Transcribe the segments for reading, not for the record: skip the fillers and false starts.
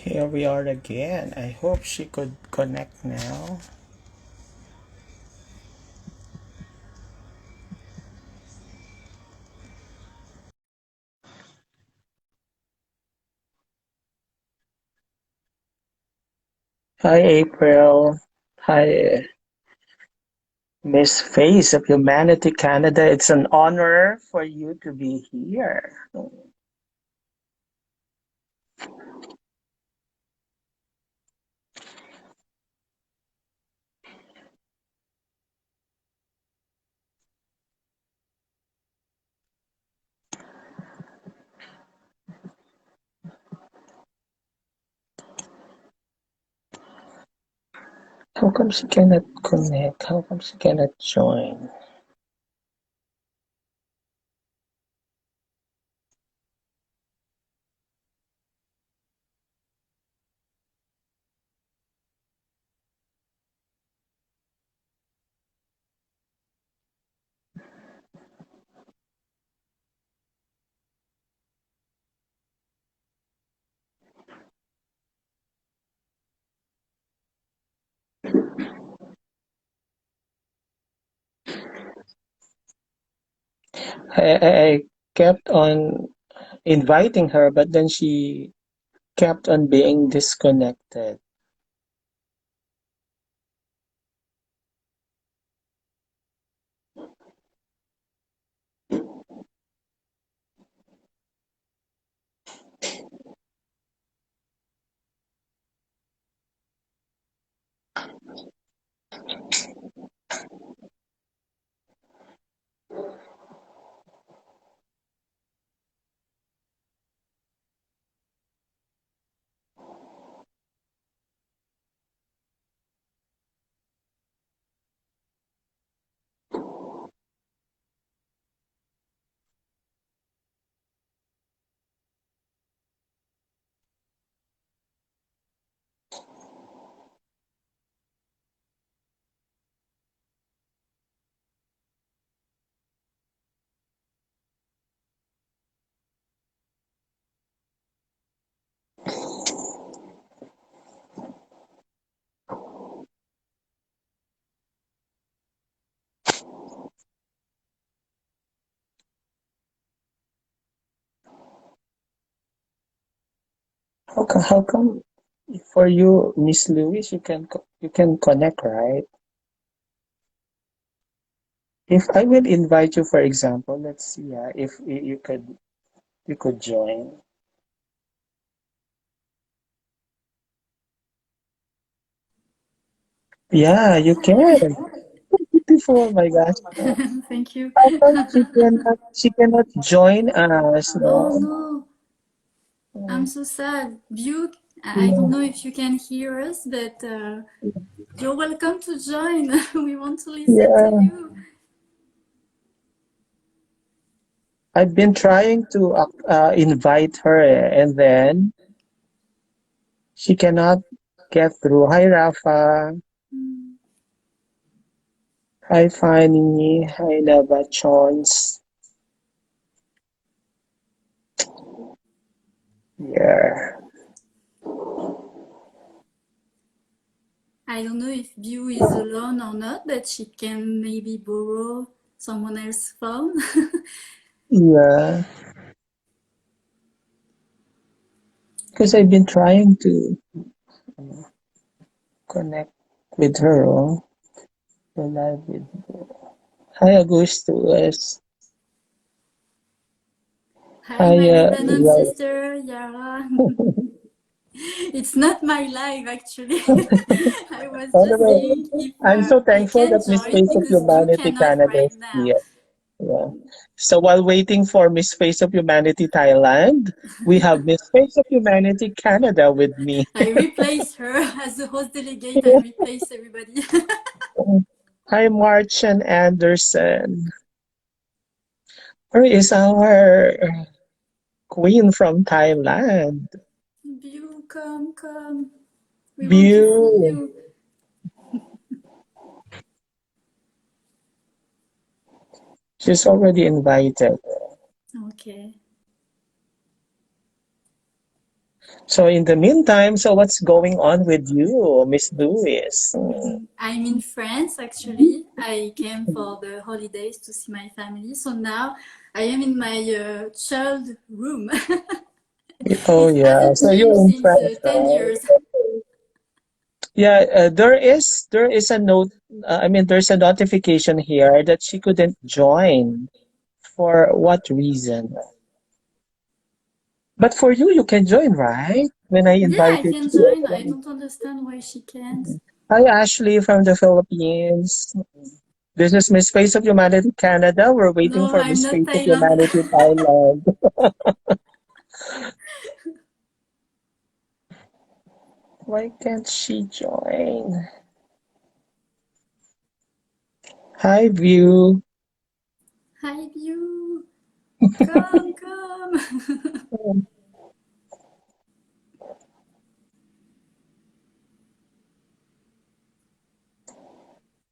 Here we are again. I hope she could connect now. Hi, April. Hi, Miss Face of Humanity Canada. It's an honor for you to be here. How come she cannot connect? How come she cannot join? I kept on inviting her, but then she kept on being disconnected. How come for you, Miss Lewis, you can connect, right? If I will invite you, for example, let's see, if you could join. Yeah, you can. Beautiful, my gosh. Thank you. How come she cannot join us, Oh no? no, I'm so sad. Bew, I don't Yeah, know if you can hear us, but you're welcome to join. We want to listen to yeah. you. I've been trying to invite her, and then she cannot get through. Hi, Rafa. Mm, Hi, Fanny. Hi, Nava Chons. Yeah. I don't know if Bew is alone or not, but she can maybe borrow someone else's phone. Yeah. Because I've been trying to connect with her. Oh, the live video. Hi, Augustus. Hi, Hi, my Lebanon yeah. sister, Yara. It's not my live actually. I was just Anyway, seeing if I'm so I thankful can that Miss join Face of because Bew Humanity cannot Canada right is now. here. Yeah. So while waiting for Miss Face of Humanity Thailand, we have Miss Face of Humanity Canada with me. I replace her as the host delegate. I replace everybody. Hi, Marchen Anderson. Where is our queen from Thailand? Bew, come, come. We want to see Bew. you. She's already invited. Okay. So in the meantime, so what's going on with you, Miss Lewis? I'm in France actually. I came for the holidays to see my family. So now I am in my child room. Oh It yeah, hasn't so you're changed in since France, 10 right? years. Yeah, there is a note. I mean, there's a notification here that she couldn't join. For what reason? But for you, you can join, right? When I Yeah, I invited can join. I you. don't understand why she can't. Hi, Ashley from the Philippines. This is Miss Face of Humanity Canada. We're waiting No, for I'm Miss not Face of Thailand. Humanity Thailand. Why can't she join? Hi, View. Hi, Bew. Come, come.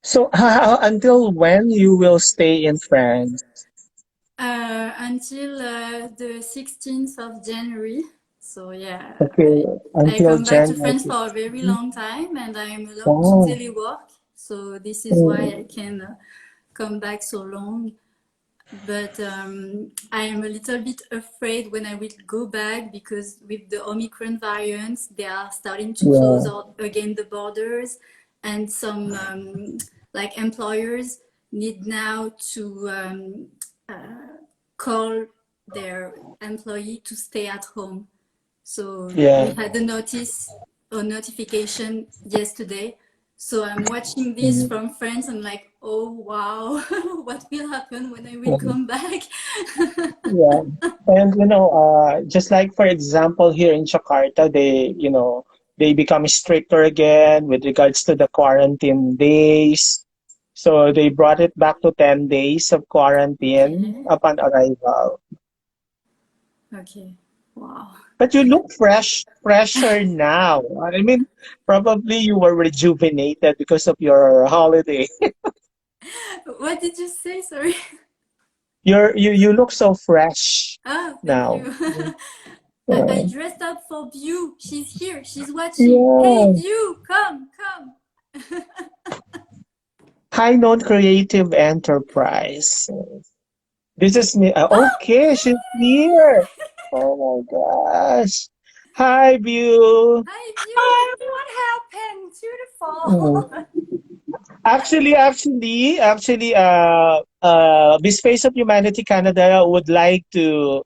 So, until when you will stay in France? Until the 16th of January. So yeah, Okay, I until come back to January France for a very 16th. long time and I'm allowed to Oh, telework. So this is why mm, I can come back so long. But I am a little bit afraid when I will go back because with the Omicron variants, they are starting to close yeah, out again the borders, and some like employers need now to call their employee to stay at home. So we yeah. had a notice or notification yesterday. So I'm watching this Mm, from France and like, oh wow, what will happen when I will mm, come back? yeah. And just like for example here in Jakarta, they become stricter again with regards to the quarantine days. So they brought it back to 10 days of quarantine Okay, upon arrival. okay, wow. But you look fresher now. I mean, probably you were rejuvenated because of your holiday. What did you say? Sorry. You look so fresh Oh, thank now. you. I Uh, dressed up for Bew. She's here. She's watching. Hey, yeah. Bew, come, come. High Note Creative Enterprise. This is me. Oh, Okay, she's here. Oh my gosh. Hi, Bew. hi, Hi, Bew. what happened to the Mm. phone? This Face of Humanity Canada would like to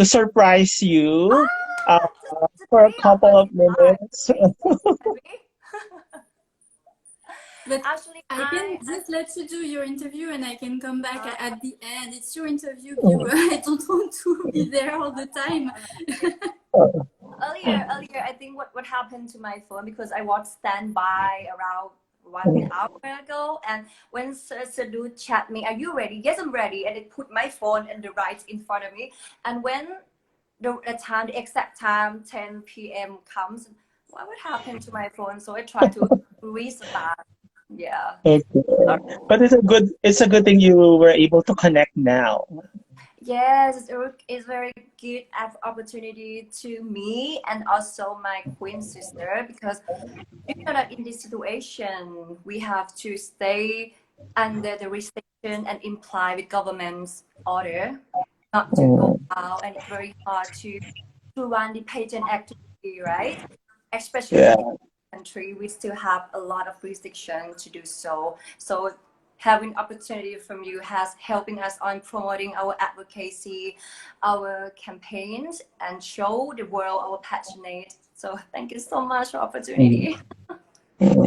surprise you uh, It's a for a great couple of opportunity. minutes. But Actually, I can I just let you do your interview and I can come back uh, at the end. It's your interview, viewer. Mm, I don't want to be there all the time. okay. Earlier, I think what happened to my phone because I was standby around one mm, hour ago, and when Sadu chat me, "Are you ready?" Yes, I'm ready, and it put my phone in the right in front of me, and when the exact time 10 p.m. comes, what happened to my phone? So I try to restart. Yeah. okay. But it's a good thing you were able to connect now. Yes, it's very good opportunity to me and also my queen sister because you know that in this situation we have to stay under the restriction and imply with government's order not to go Mm, out, and it's very hard to run the pageant activity, right? Especially yeah. in this country, we still have a lot of restriction to do so. So having opportunity from you has helping us on promoting our advocacy, our campaigns, and show the world our passionate. So thank you so much for Mm, opportunity.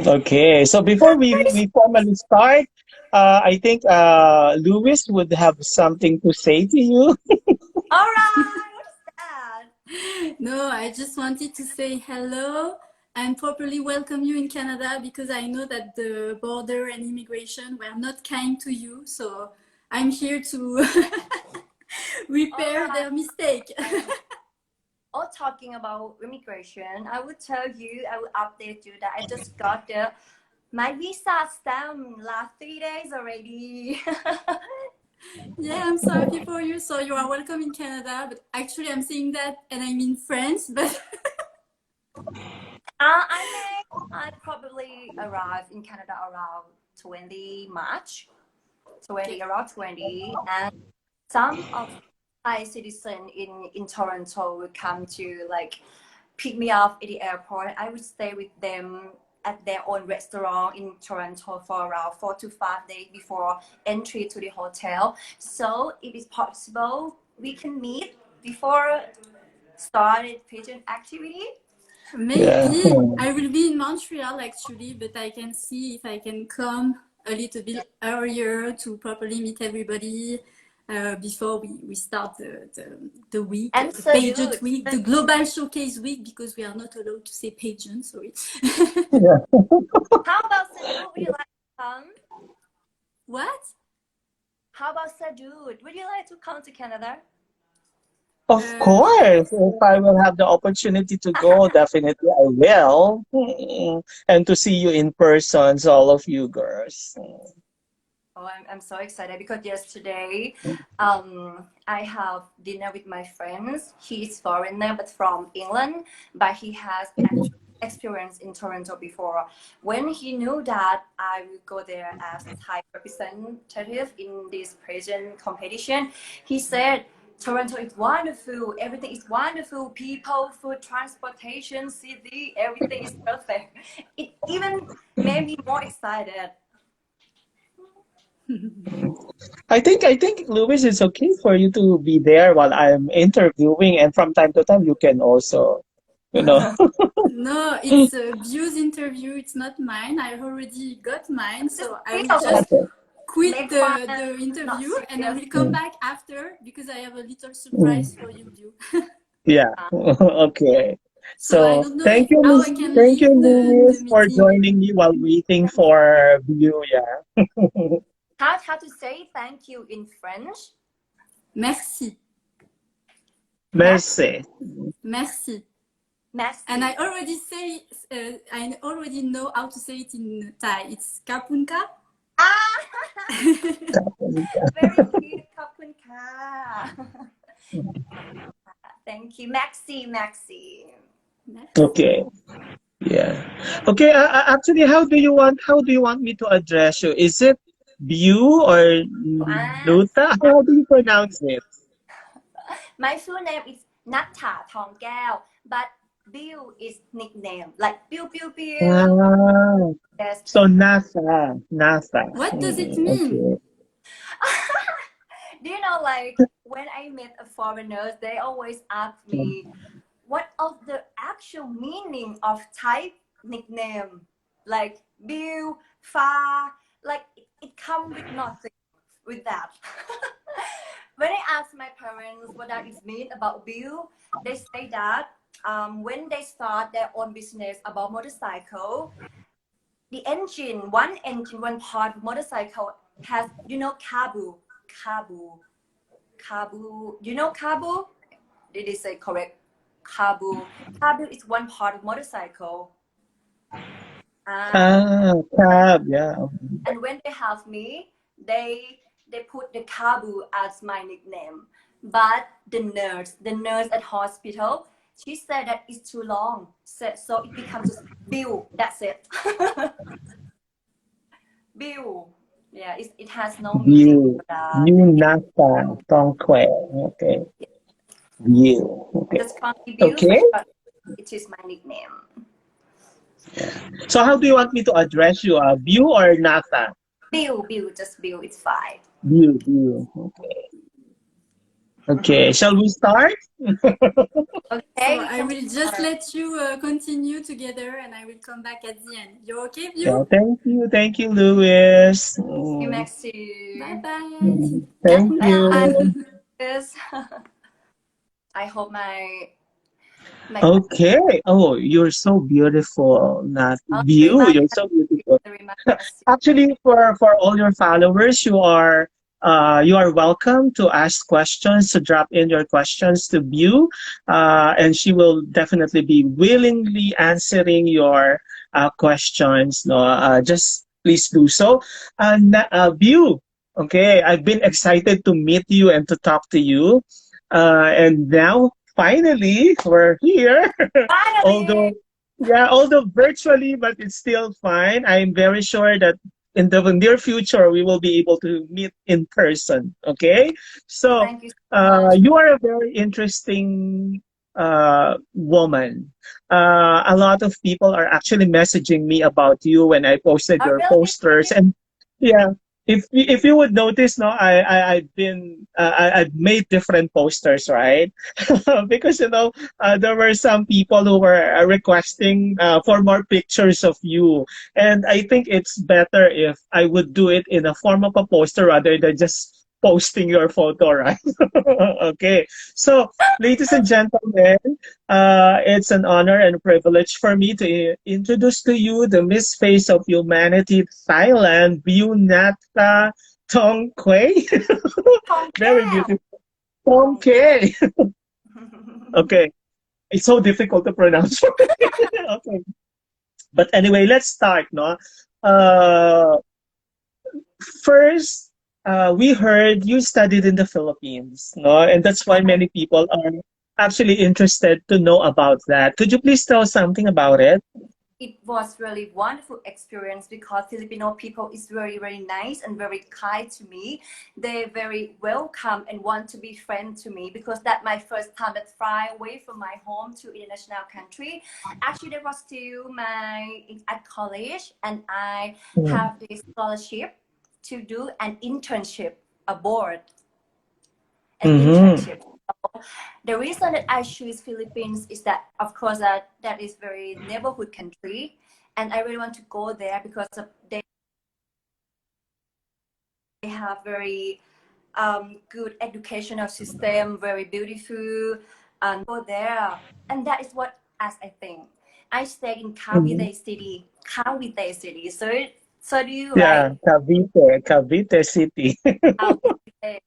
okay. So before we formally start, I think Louis would have something to say to you. All right, what's that? No, I just wanted to say hello and properly welcome you in Canada because I know that the border and immigration were not kind to you. So I'm here to All repair right. their mistake. Or talking about immigration, I would tell you, I will update you that I just got my visa stamp last 3 days already. Yeah, I'm so happy for you. So you are welcome in Canada. But actually, I'm saying that and I'm in France. But I probably arrived in Canada around 20 March, 20 Okay. around 20, and some of Thai citizens in Toronto would come to like pick me up at the airport. I would stay with them at their own restaurant in Toronto for around 4 to 5 days before entry to the hotel. So if it's possible, we can meet before started pigeon activity. Yeah. Maybe I will be in Montreal actually, but I can see if I can come a little bit earlier to properly meet everybody before we start the week, And the salute. pageant week, the global showcase week, because we are not allowed to say pageant, sorry. Yeah. How about Sadhu? Would you like to come? What? How about Sadhu? Would you like to come to Canada? Of Yes. course, if I will have the opportunity to go, definitely I will. And to see you in person, so all of you girls. Oh, I'm so excited because yesterday I have dinner with my friends. He's foreigner but from England, but he has actual experience in Toronto before. When he knew that I will go there as Thai representative in this pageant competition, he said, Toronto is wonderful, everything is wonderful, people, food, transportation, city, everything is perfect. It even made me more excited. I think Louis, it's okay for you to be there while I'm interviewing, and from time to time you can also, you know. No, it's Bew's interview. It's not mine. I already got mine, Just so I three will of us just Okay. quit make fun, the not interview and I serious. will come Mm, back after because I have a little surprise mm, for you, Bew. yeah. Uh, Okay. So I So don't know thank you, how I can thank you, leave the Louis, for meeting. joining me while waiting for you. Yeah. how to say thank you in French? Merci. Merci, Merci. Merci. And merci. I already know how to say it in Thai. It's kapunka. Ah, very cute, ขอบคุณค่ะ Thank you, Maxi, Maxi. Merci. Okay. Yeah. Okay. Actually, how do you want me to address you? Is it Bew or Ah, Nuta? How do you pronounce it? my full name is Nuttha Thongkaew, but Bew is nickname like Bew Bew Bew. Ah, Yes. so NASA. What does it mean? Okay. Do you know, like when I meet a foreigners, they always ask me what of the actual meaning of type nickname, like Bill, Fa, like it comes with nothing with that. When I ask my parents what that is mean about Bill, they say that when they start their own business about motorcycle, the engine, one part of motorcycle has, Kabu, Kabu. You know Kabu? Did they say correct? Kabu. Kabu is one part of motorcycle. And when Cab. Yeah. they have me, they put the Kabu as my nickname. But the nurse at hospital, she said that it's too long, so it becomes just Bill. That's it. Bill. Yeah, it has no meaning Bew. for that. Bew Nuttha Thongkaew. Okay. Bew. Okay. Just call me Bill, Okay. but it is my nickname. So how do you want me to address you? Bew or Nasa? Bill, just Bill. It's fine. Bew. Okay. Okay. Shall we start? So Okay, we I can will just start. let you continue together and I will come back at the end. You're okay, Yeah. Bew? Thank you, Louis. You, Maxi. Bye bye. Thank Bye you. Bye. bye. I hope my Okay. Oh, you're so beautiful, Nat. oh, Bew, you're so beautiful. very much. Actually, for all your followers, you are welcome to ask questions, to drop in your questions to Bew, and she will definitely be willingly answering your questions. No, just please do so. And Bew, okay, I've been excited to meet you and to talk to you, and now finally we're here. Finally, Although Yeah, although virtually, but it's still fine. I'm very sure that in the near future we will be able to meet in person. Okay, so Thank you so much. you are a very interesting woman. A lot of people are actually messaging me about you when I posted I your really, posters, and yeah. If you would notice, no, I've made different posters, right? Because there were some people who were requesting for more pictures of you. And I think it's better if I would do it in a form of a poster rather than just posting your photo, right? Okay. So, ladies and gentlemen, it's an honor and a privilege for me to introduce to you the Miss Face of Humanity Thailand, Bew Nuttha Thongkaew. Very Thongkaew. beautiful. Thongkaew. Okay. Okay. It's so difficult to pronounce. Okay. But anyway, let's start, no? Uh, First, we heard you studied in the Philippines, no? And that's why many people are actually interested to know about that. Could you please tell something about it? It was really wonderful experience because Filipino people is very, very nice and very kind to me. They're very welcome and want to be friends to me because that my first time that fly away from my home to international country. Actually, there was still my at college and I Mm. have this scholarship to do an internship abroad, an Mm-hmm. internship. The reason that I choose Philippines is that, of course, that is very neighborhood country, and I really want to go there because they have very good educational system, very beautiful, and go there. And that is what, as I think, I stay in Mm-hmm. Cavite City, Cavite City. So do you, Yeah, right? Cavite City. Cavite.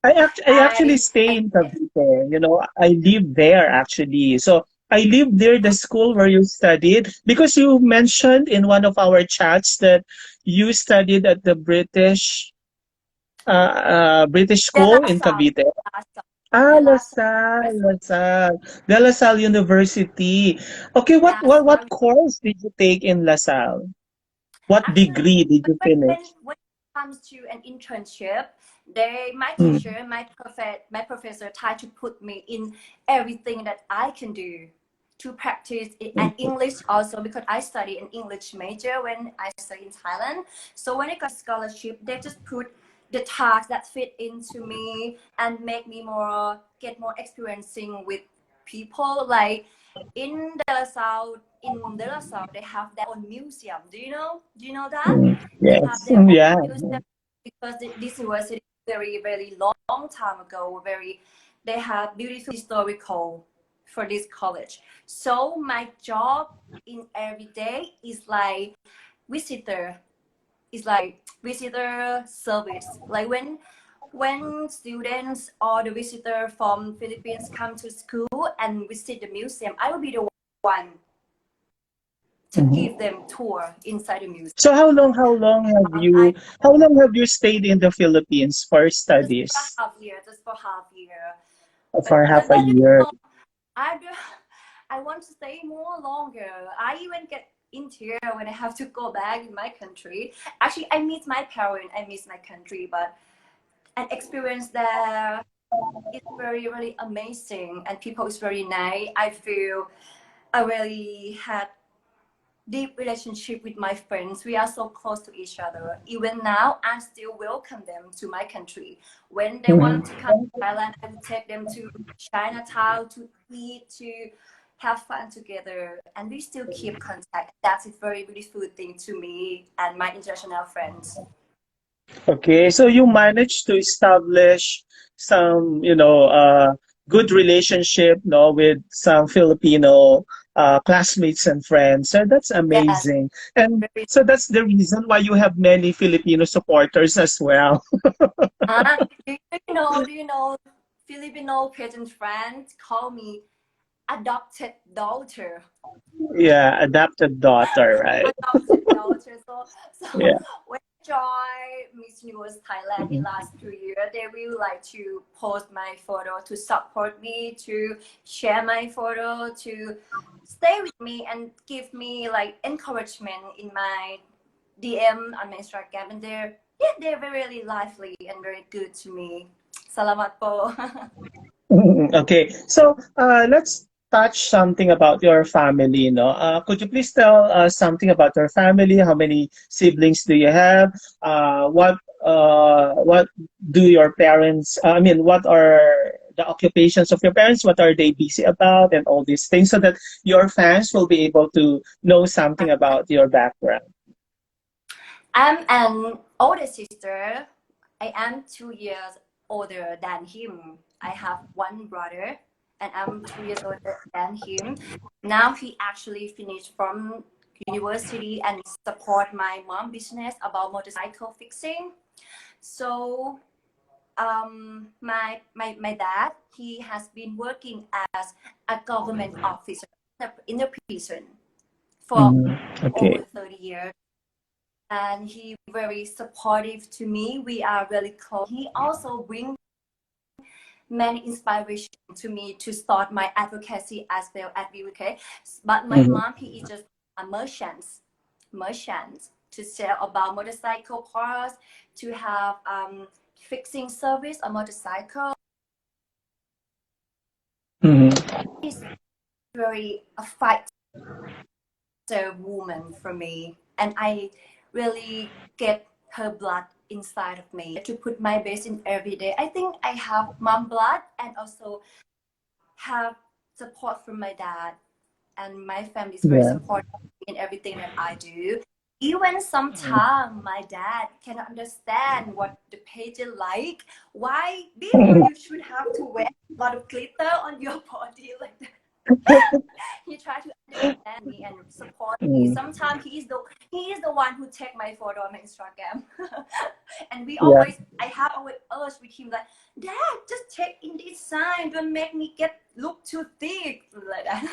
I actually stay I in Cavite. I live there actually. So I live near the school where you studied because you mentioned in one of our chats that you studied at the British De school La in Salle, Cavite. La Salle, Ah, De La Salle. LaSalle, LaSalle, De La Salle University. Okay, what Yes, what where what course did you take in LaSalle? What actually, degree did you finish? when it comes to an internship, my Mm. teacher, my professor tried to put me in everything that I can do to practice it, and English also because I study an English major when I study in Thailand. So when it got scholarship, they just put the tasks that fit into me and make me get more experiencing with people like in De La Salle, they have their own museum. Do you know that? They have Yes, their own yeah. museum because this university is very, very long time ago. They have beautiful historical for this college. So my job in every day is like visitor, visitor service. Like when students or the visitor from Philippines come to school and visit the museum, I will be the one to Mhm. give them tour inside the So museum. I how long have you stayed in the Philippines for just for studies? half year, just for half year. For half a But you year. know, I do, I want to stay more longer. I even get in here when I have to go back in my country. Actually, I miss my parents, I miss my country, but an experience there is very, really amazing, and people is very nice. I feel I really had deep relationship with my friends. We are so close to each other. Even now, I still welcome them to my country. When they want to Mhm. come to Thailand, I would take them to Chinatown to eat, to have fun together, and we still keep contact. That's a very beautiful thing to me and my international friends. Okay, so you managed to establish some, good relationship, no, with some Filipino classmates and friends. So that's Yes, amazing. And very. so that's the reason why you have many Filipino supporters as well. Do you know, Filipino peasant friends call me adopted daughter. Yeah, adopted daughter, right? Adopted daughter. So Yeah. when I joined Miss Universe Thailand in Mhm. last 2 years, they will like to post my photo to support me, to share my photo, to stay with me and give me like encouragement in my DM on my Instagram, and they're very really lively and very good to me. Salamat po. Okay, so let's touch something about your family. No, could you please tell us something about your family? How many siblings do you have? What do your parents? I mean, what are the occupations of your parents? What are they busy about, and all these things, so that your fans will be able to know something about your background. I'm an older sister. I am 2 years older than him. I have one brother, and I'm 2 years older than him. Now he actually finished from university and support my mom business about motorcycle fixing. So my dad, he has been working as a government officer in the prison for Mhm. over Okay. 30 years, and he very supportive to me. We are really close. He also brings many inspiration to me to start my advocacy as well at BUK. But my Mhm. mom, he is just a merchant to sell about motorcycle parts, to have fixing service on motorcycle. Mhm. She's very a fighter woman for me, and I really get her blood inside of me to put my best in every day. I think I have mom blood and also have support from my dad, and my family is very Yeah. supportive in everything that I do. Even sometimes my dad cannot understand what the pageant like. Why before you should have to wear a lot of glitter on your body like that. He tried to understand me and support me. Mm. Sometimes he is the one who take my photo on my Instagram. And Yeah. I have always urged with him like, Dad, just take in this sign, don't make me look too thick like that.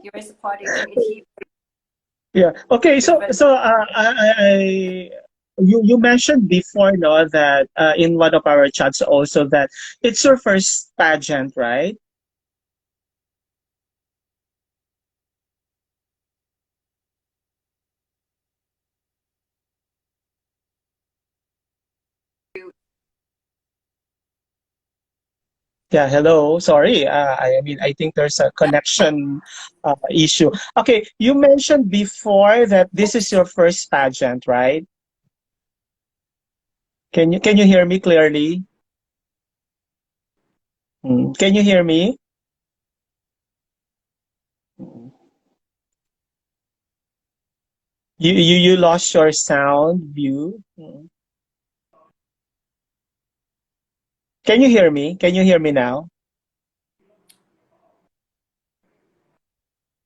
He was supportive to me. He Yeah. Okay. So, very you mentioned before, no, that in one of our chats also that it's your first pageant, right? Yeah. Hello. Sorry. I mean, I think there's a connection issue. Okay. You mentioned before that this is your first pageant, right? Can you hear me clearly? Can you hear me? Mm. You lost your sound view. Can you hear me? Can you hear me now?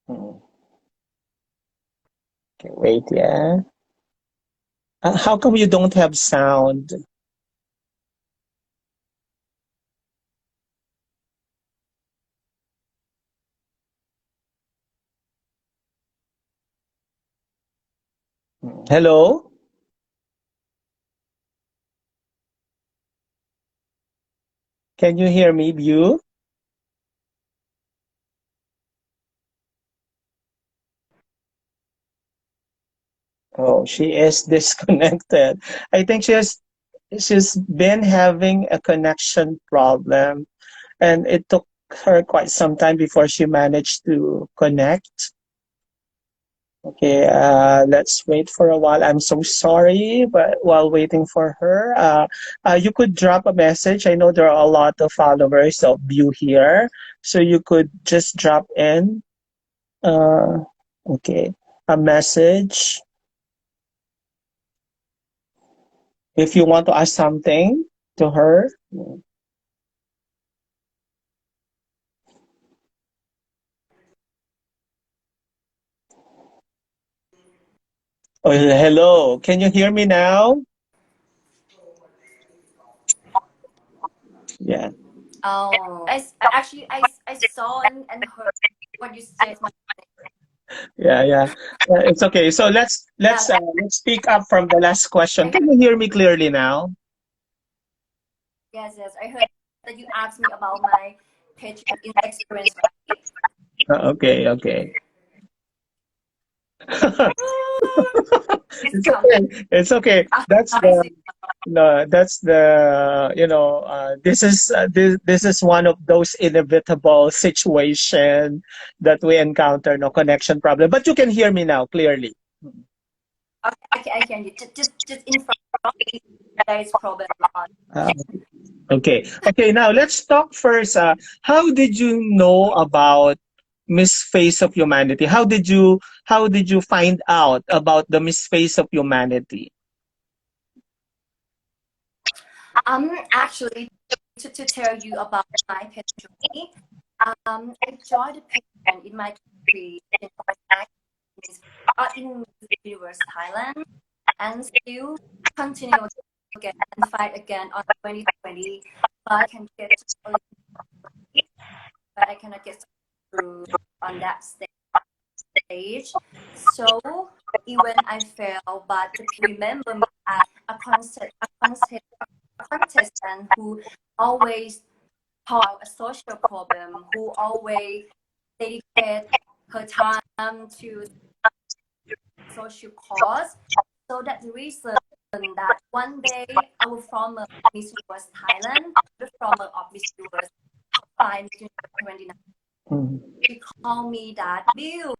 Mm. Okay, wait, yeah. How come you don't have sound? Hello? Can you hear me, Bew? Oh, she is disconnected. I think she's been having a connection problem, and it took her quite some time before she managed to connect. Okay, let's wait for a while. I'm so sorry, but while waiting for her, you could drop a message. I know there are a lot of followers of Bew here, so you could just drop in, uh, okay, a message if you want to ask something to her. Oh, hello. Can you hear me now? Yeah. I saw and heard what you said. Yeah. It's okay. So Yeah, let's pick up from the last question. I Can heard. you hear me clearly now? Yes, I heard that you asked me about my pageant experience, right? Okay, okay. It's It's coming. okay. It's okay. That's I the see. no. That's the this is one of those inevitable situation that we encounter. No connection problem, but you can hear me now clearly. Okay, I can just in front of me, there is problem on. Ah, okay. Okay. Now let's talk first. How did you know about Miss Face of Humanity? How did you find out about the Miss Face of Humanity? Actually, to tell you about my pet journey, I joined the pet in my country in Universe Thailand, and still continue again and fight again on 2020, but I can get but I cannot get through on that stage. So even I fail, but the people remember me as a contestant who always solve a social problem, who always dedicate her time to social cause. So that's the reason that one day our former Miss Universe Thailand, the former of Miss Universe by 2029, Mhm. she called me that Bew.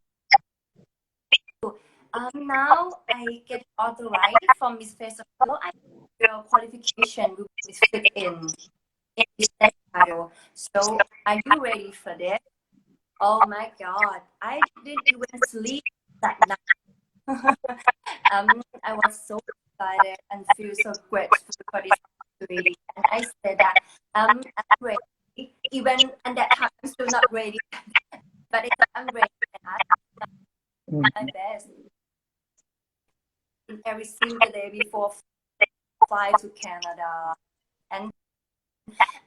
Now I get authorized from Miss Festival. I your qualification will be fit in this title. So are you ready for this? Oh my God, I didn't even sleep that night. I was so excited and feel so grateful for this opportunity. And I said that I'm ready. Even at that time, I'm still not ready, but I'm ready and I my best in every single day before fly to Canada. And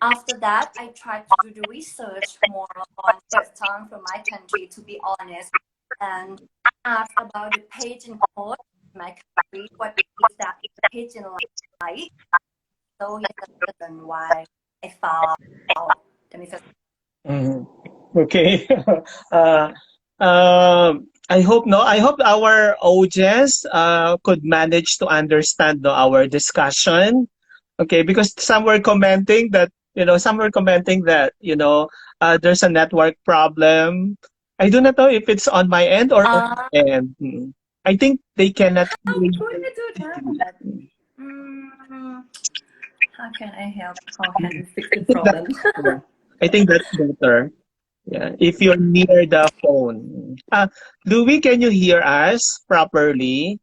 after that, I tried to do the research more on first time from my country, to be honest, and ask about the pageant code in my country. What is that pageant like? So here's the reason why I found the manifesto. Mhm. Okay. uh, I hope no. I hope our audience could manage to understand our discussion. Okay, because some were commenting that there's a network problem. I do not know if it's on my end or on Uh, their end. I think they cannot how hear could I do you. that? Mm, how can I help? How can we fix the I think problem? yeah. I think that's better. Yeah, if you're near the phone. Louis, can you hear us properly?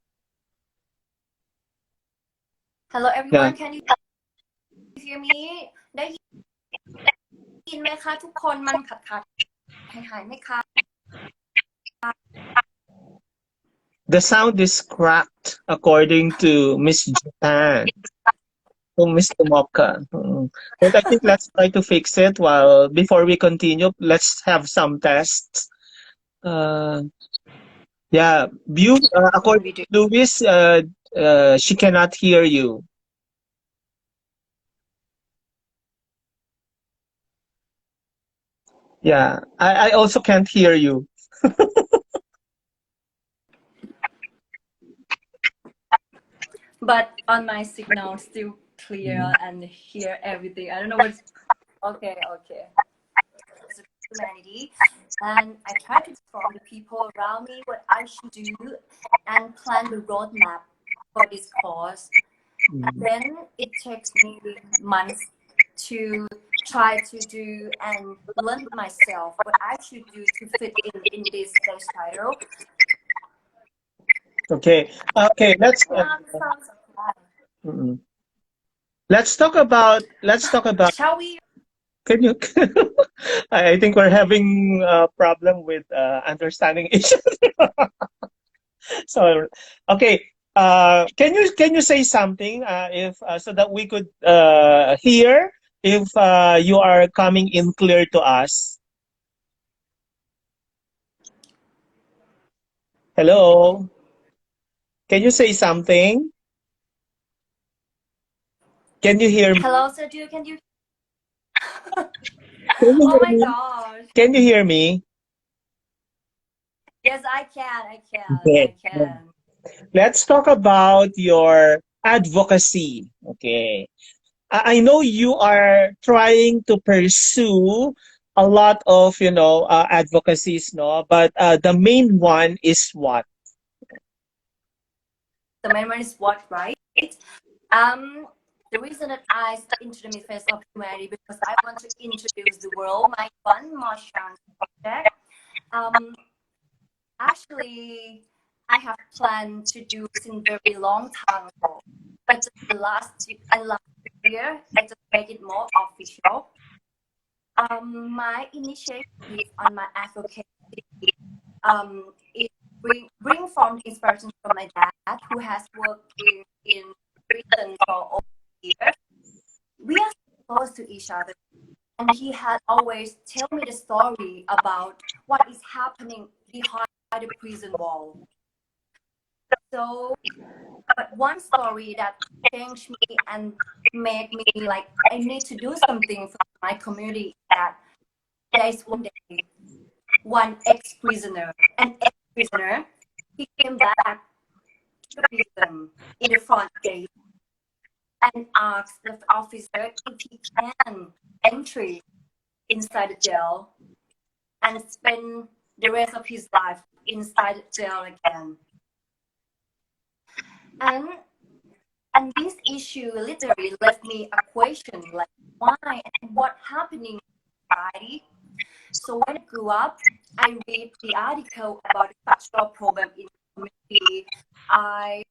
Hello Yeah. everyone, can you hear me? ได้ยินไหมคะทุกคนมันขัดหายไหมคะ The sound is cracked according to Miss Japan. To Miss Tumoka. But I think let's try to fix it before we continue. Let's have some tests. Uh, yeah, according to Louis, she cannot hear you. Yeah, I also can't hear you. But on my signal still clear and hear everything. I don't know what's okay. It's humanity, and I try to inform the people around me what I should do and plan the roadmap for this course. And then it takes me months to try to do and learn myself what I should do to fit in this stage title. Okay. Okay. Sounds Mm-mm. Let's talk about. Shall we? Can you? I think we're having a problem with understanding each other. So, okay. Can you say something if so that we could hear if you are coming in clear to us? Hello. Can you say something? Can you hear me? Hello, Sergio. Can you? Can you Oh hear my me? gosh. Can you hear me? Yes, I can. I can. Okay. I can. Let's talk about your advocacy. Okay. I know you are trying to pursue a lot of, advocacies, no? But the main one is what? The main one is what, right? Um, the reason that I start into the Midface of Humanity because I want to introduce the world my One More Chance project. Um, actually, I have planned to do since very long time ago, but last year I just make it more official. My initiative on my advocacy is bring from inspiration from my dad, who has worked in prison for over years. We are close to each other, and he had always tell me the story about what is happening behind the prison wall. So, but one story that changed me and made me like I need to do something for my community is that there is one day one an ex-prisoner, he came back to the prison in the front gate and asked the officer if he can enter inside the jail and spend the rest of his life inside the jail again. And and this issue literally left me a question like why and what happening in society. So when I grew up, I read the article about the structural problem in the community. I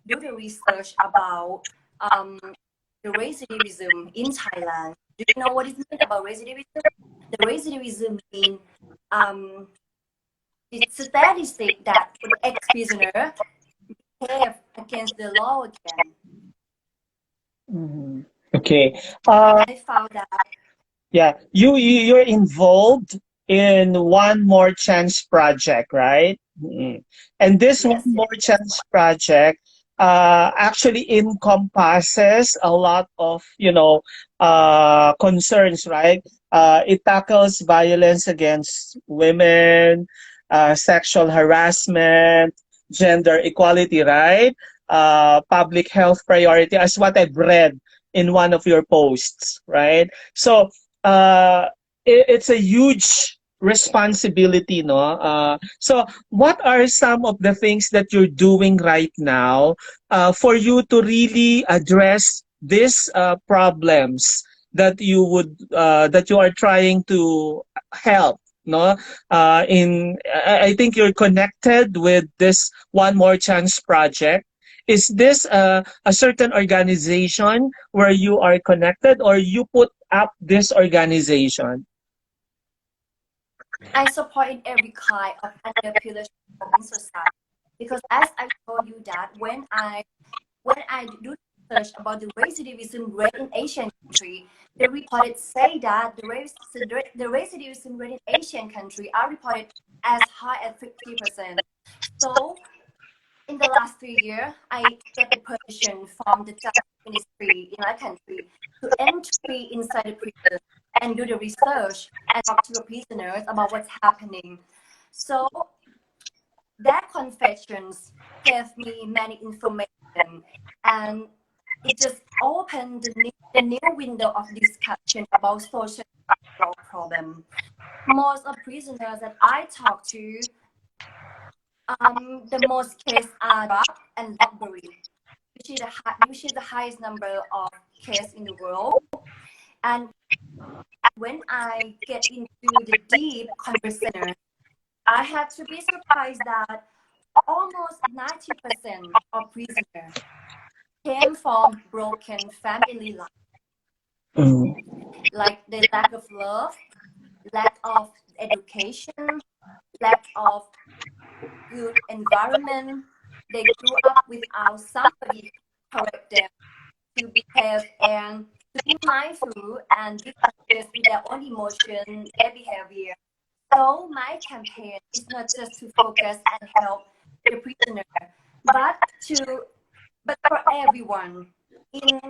do the research about the recidivism in Thailand. Do you know what it means about recidivism? The recidivism means it's a statistic that the ex-prisoner behave against the law again. Mhm. Okay. And I found that Yeah, you're involved in One More Chance project, right? Mhm. And this One yes, More yes, Chance project actually encompasses a lot of concerns, right? It tackles violence against women, sexual harassment, gender equality, right? Public health priority, as what I've read in one of your posts, right? So uh, it's a huge responsibility, no? So what are some of the things that you're doing right now for you to really address these problems that you are trying to help? No, I think you're connected with this One More Chance project. Is this a certain organization where you are connected, or you put up this organization? I support in every kind of underprivileged in society because as I told you that when I do research about the recidivism rate in Asian country, the reported say that the recidivism rate in Asian country are reported as high as 50%. So in the last 3 years, I get the permission from the justice ministry in our country to enter inside the prison and do the research and talk to the prisoners about what's happening. So that confessions gave me many information and it just opened the new window of discussion about social problem. Most of prisoners that I talk to, the most cases are drug and robbery, which is the highest number of cases in the world. And when I get into the deep conversation, I had to be surprised that almost 90% of prisoners came from broken family life, Mm. like the lack of love, lack of education, lack of good environment. They grew up without somebody correct them to behave and to be mindful and be conscious with their own emotion, their behavior. So my campaign is not just to focus and help the prisoner, but to but in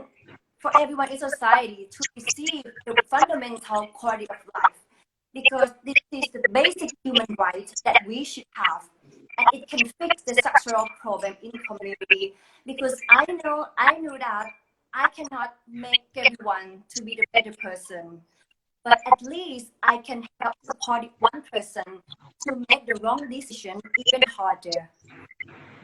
for everyone in society to receive the fundamental quality of life. because this is the basic human right that we should have, and it can fix the structural problem in community. Because I know that I cannot make everyone to be the better person, but at least I can help support one person to make the wrong decision even harder.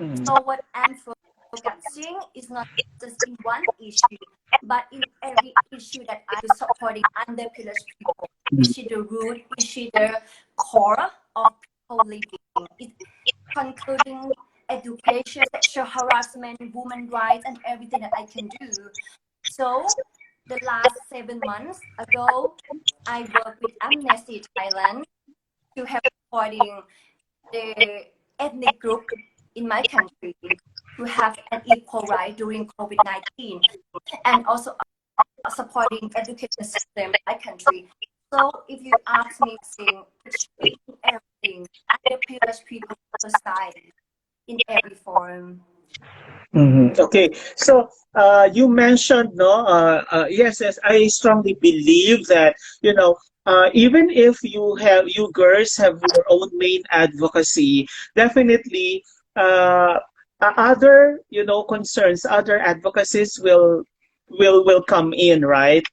Mm. So what I'm focusing is not just in one issue, but in every issue that I'm supporting underprivileged people. Which is the root, which is the core of people living. It's concluding education, sexual harassment, women's rights, and everything that I can do. So the last 7 months ago, I worked with Amnesty Thailand to help supporting the ethnic group in my country to have an equal right during COVID-19, and also supporting education system in my country. So if you ask me, saying everything, underprivileged people society in every form. Okay, so you mentioned no, yes, yes, I strongly believe that even if you girls have your own main advocacy, definitely other concerns, other advocacies will come in, right?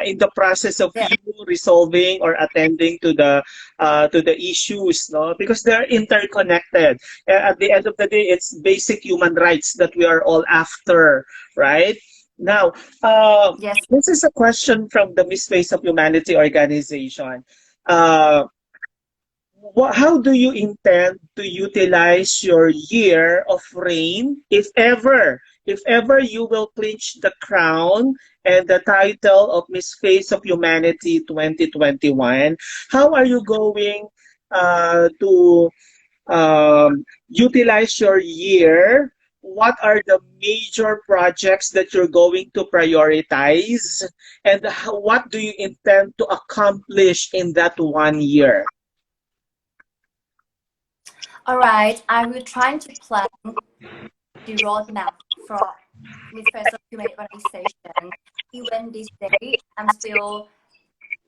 In the process of Yeah. you resolving or attending to the issues, no, because they're interconnected. At the end of the day, it's basic human rights that we are all after, right? Now, Yes. this is a question from the Miss Face of Humanity organization. Uh, how do you intend to utilize your year of reign, if ever you will clinch the crown and the title of Miss Face of Humanity 2021? How are you going to utilize your year? What are the major projects that you're going to prioritize? And what do you intend to accomplish in that 1 year? All right. I will try to plan the roadmap for Miss Face of Humanity organization. Even this day, I'm still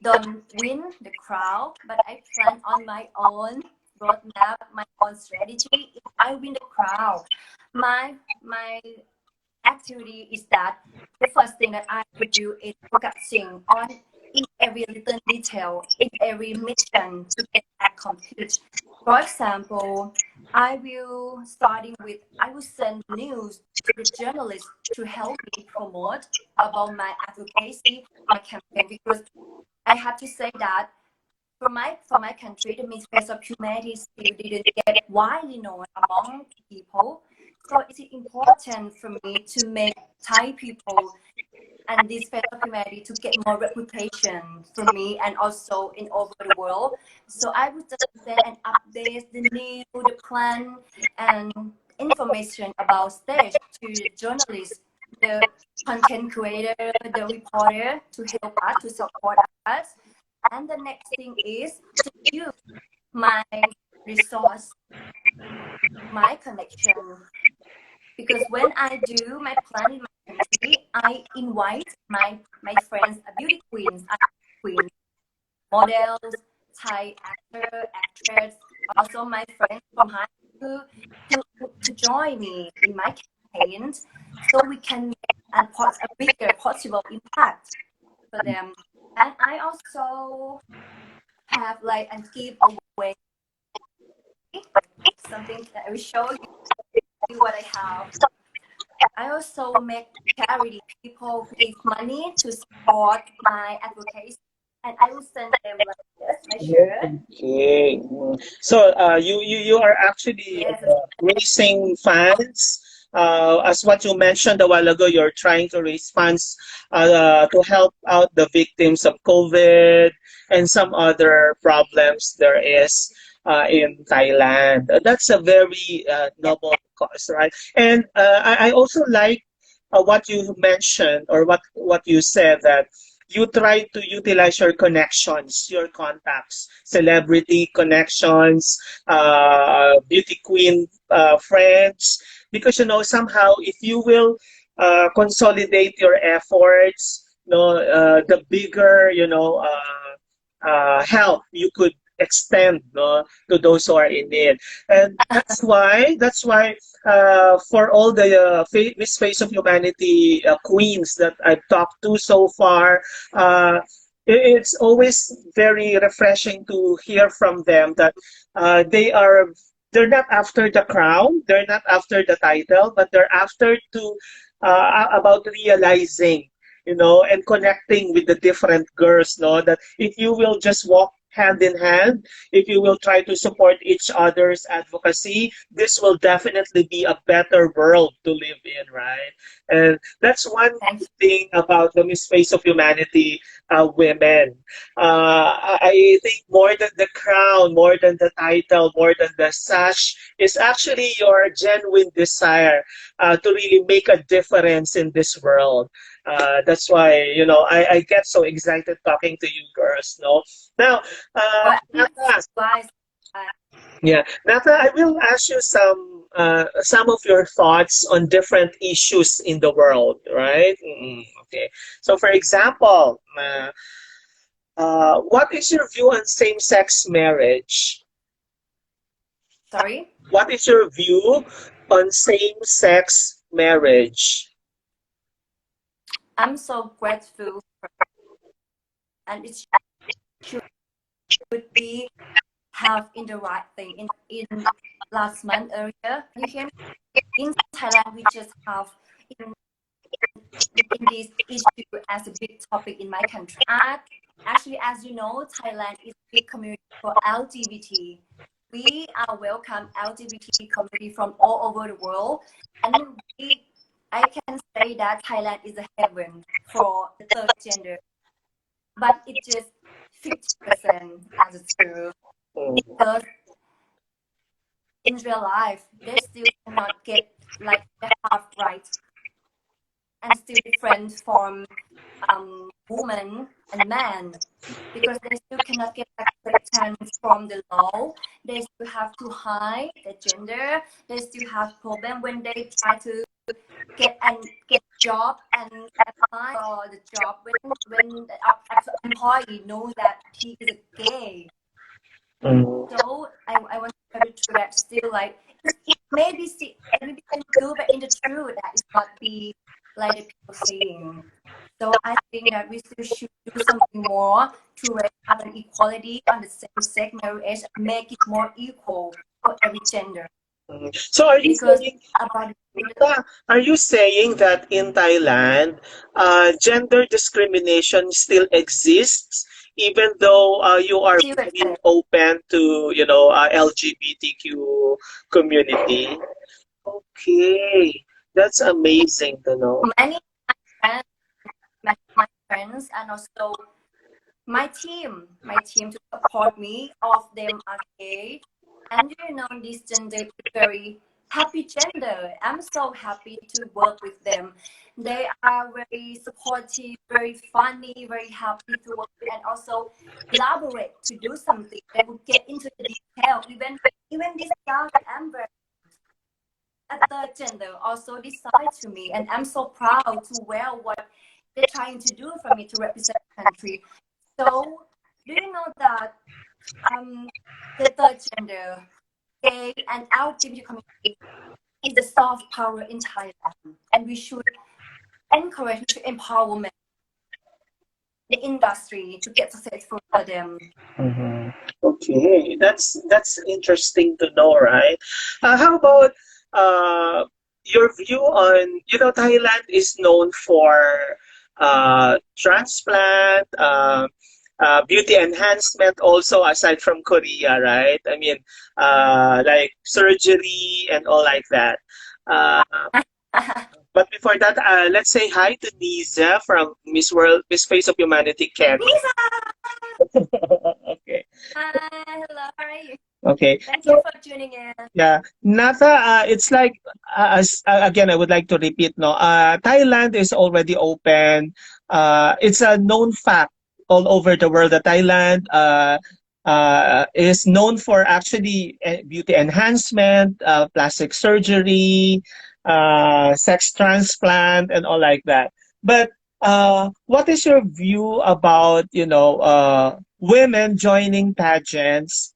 don't win the crowd, but I plan on my own roadmap, my own strategy. If I win the crowd, my activity is that the first thing that I would do is focusing on in every little detail, in every mission to get accomplished. For example, I will send news to the journalists to help me promote about my advocacy, my campaign, because I have to say that for my country, the Miss Face of Humanity still didn't get widely known among people. So it's important for me to make Thai people and this Face of Humanity to get more reputation for me and also in over the world. So I would just send and update the news, the plan, and information about stage to the journalists, the content creator, the reporter to help us, to support us. And the next thing is to use my resource, my connection. Because when I do my plan in my country, I invite my friends, beauty queens, queens, models, Thai actor, actress, also my friends from high school to join me in my campaigns, so we can make a bigger possible impact for them. And I also have like and give away something that I will show you what I have. I also make charity. People give money to support my advocacy, and I will send them like this, my shirt. Okay. So you are actually Yes, raising funds. As what you mentioned a while ago, you're trying to raise funds to help out the victims of COVID and some other problems there is in Thailand. That's a very yes, noble cause, right? And I also like what you mentioned, or what you said, that you try to utilize your connections, your contacts, celebrity connections, beauty queen friends, because somehow if you will consolidate your efforts, the bigger help you could extend, no, to those who are in need. And that's why for all the Miss Face of Humanity queens that I've talked to so far, it's always very refreshing to hear from them that they are, they're not after the crown, they're not after the title, but they're after to about realizing, you know, and connecting with the different girls, no, that if you will just walk hand in hand, if you will try to support each other's advocacy, this will definitely be a better world to live in, right? And that's one Thank you. thing about the Miss Face of Humanity women. I think more than the crown, more than the title, more than the sash, is actually your genuine desire to really make a difference in this world. That's why, you know, I get so excited talking to you girls, no? Now, Well, Natha, guys, yeah, Natha, I will ask you some of your thoughts on different issues in the world, right? Okay. So, for example, what is your view on same-sex marriage? sorry. What is your view on same-sex marriage? I'm so grateful and it should be have in the right thing. In last month earlier, you hear me? In Thailand, we just have in, in this issue as a big topic in my country. Actually, as you know, Thailand is a big community for LGBT. We are welcome LGBT community from all over the world, and I can say that Thailand is a heaven for the third gender, but it's just 50% as it's true because in real life they still cannot get like the half right and still different from woman and man because they still cannot get acceptance from the law. They still have to hide their gender. They still have problem when they try to get job and apply for the job when the employee knows that he is a gay. So I want to be true that still like it maybe see maybe can do, but in the truth that is not be like the people saying. So I think that we still should do something more to have an equality on the same-sex marriage and make it more equal for every gender. So are you Because saying, about are you saying that in Thailand, gender discrimination still exists, even though you are still being open to, you know, LGBTQ community? Okay, that's amazing to know. many friends, my friends and also my team to support me, all of them are gay. And you know, this gender is very happy gender. I'm so happy to work with them. They are very supportive, very funny, very happy to work with, and also elaborate to do something. They would get into the detail. Even this guy that I'm very a third gender also decide to me, and I'm so proud to wear what they're trying to do for me to represent the country. So, do you know that the third gender, gay and LGBT community is the soft power in Thailand, and we should encourage, we should empower the industry to get successful for them. Okay, that's interesting to know, right? How about your view on, you know, Thailand is known for transplant, beauty enhancement also aside from Korea, right? I mean, like surgery and all like that. Uh, but before that, let's say hi to Nisa from Miss World, Miss Face of Humanity, Canada. Okay. Hi, hello, how are you? Okay. Thank you for tuning in. Yeah, Natha, it's like as again, I would like to repeat, no, Thailand is already open. It's a known fact all over the world that Thailand is known for actually beauty enhancement, plastic surgery, sex transplant, and all like that. But what is your view about, you know, women joining pageants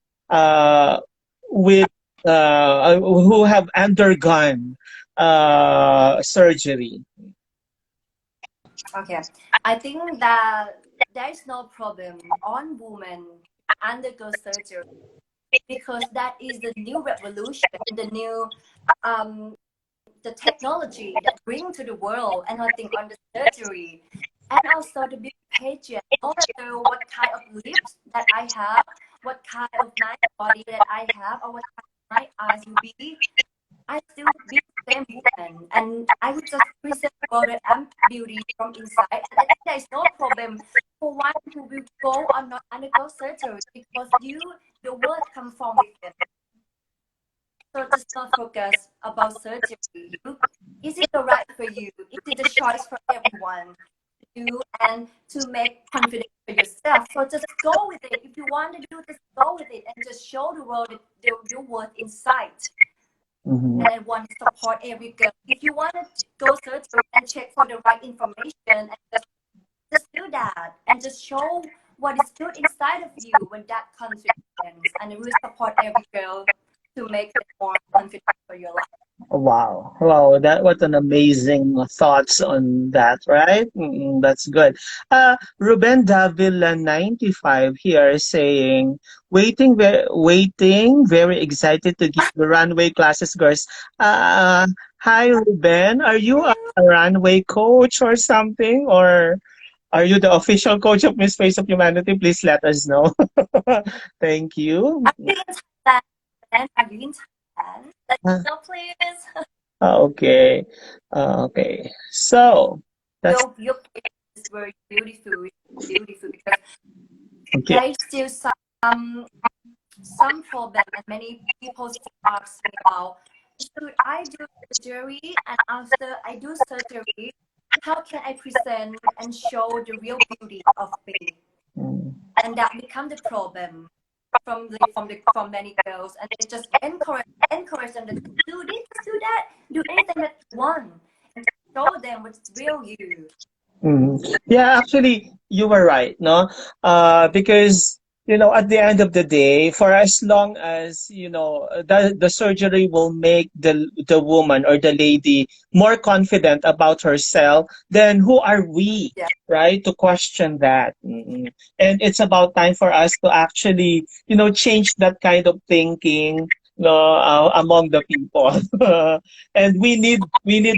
with who have undergone surgery. Okay, I think that there is no problem on women undergo surgery because that is the new revolution, the new um, the technology that bring to the world, and I think on the surgery and also the big pageant, no matter what kind of lips that I have, what kind of my body that I have, or what kind of my eyes will be, I still be the same woman, and I would just present about the beauty from inside. And I think there is no problem for one who will go or not undergo surgery because the word comes from within. So just not focus about surgery. Is it the right for you? Is it the choice for everyone to do and to make confidence for yourself? So just go with it. If you want to do this, go with it and just show the world your worth inside. Mm-hmm. And I want to support every girl. If you want to go search and check for the right information, and just do that and just show what is good inside of you with that confidence. And I will support every girl to make it more confident for your life. Wow. Wow. That what an amazing thoughts on that, right? That's good. Ruben Davila 95 here is saying, waiting, very excited to give the runway classes, girls. Hi, Ruben. Are you a runway coach or something? Or are you the official coach of Miss Face of Humanity? Please let us know. Thank you. Are you in Thailand? And are you in Thailand? Let me know, please. Okay. Okay. So that's Your place is very beautiful, beautiful because okay. there is still some problem, and many people still ask me about, should I do surgery, and after I do surgery, how can I present and show the real beauty of me? Mm. And that become the problem from many girls, and they just encourage them to do this, do that, do anything that you want, and show them what's real you. Yeah, actually, you were right, no? Because at the end of the day, for as long as the surgery will make the woman or the lady more confident about herself, then who are we, Yeah. right, to question that? And it's about time for us to actually, change that kind of thinking. No, among the people, and we need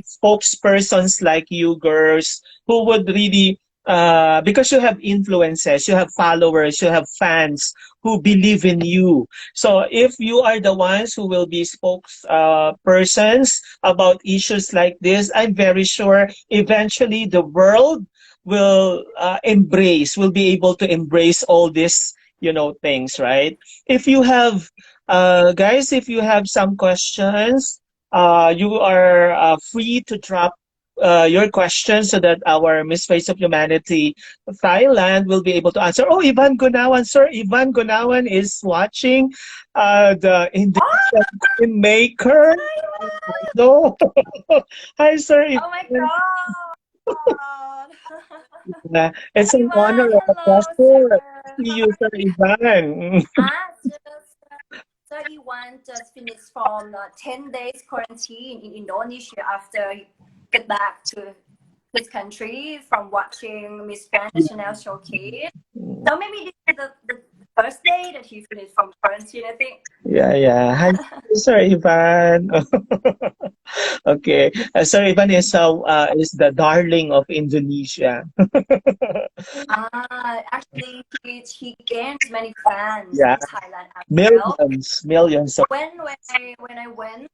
spokespersons like you, girls, who would really because you have influences, you have followers, you have fans who believe in you. So if you are the ones who will be spokespersons about issues like this, I'm very sure eventually the world will be able to embrace all these things, right? If you have guys, if you have some questions, you are free to drop your questions so that our Miss Face of Humanity Thailand will be able to answer. Oh, Ivan Gunawan, sir. Ivan Gunawan is watching the Indonesian Queen Maker. No. Hi, sir. Oh my Ivan. god. It's an honor Ivan, and a hello, pleasure to sir. see you, sir, Ivan. Just 31 just finished from 10 days quarantine in Indonesia after he get back to his country from watching Miss Grand National Showcase. So maybe this is the first day that he finished from quarantine, I think. Yeah. Hi, Sir Ivan. Okay. Sir Ivan is the darling of Indonesia. Actually, he gains many fans Yeah, in Thailand as well. millions of. When I went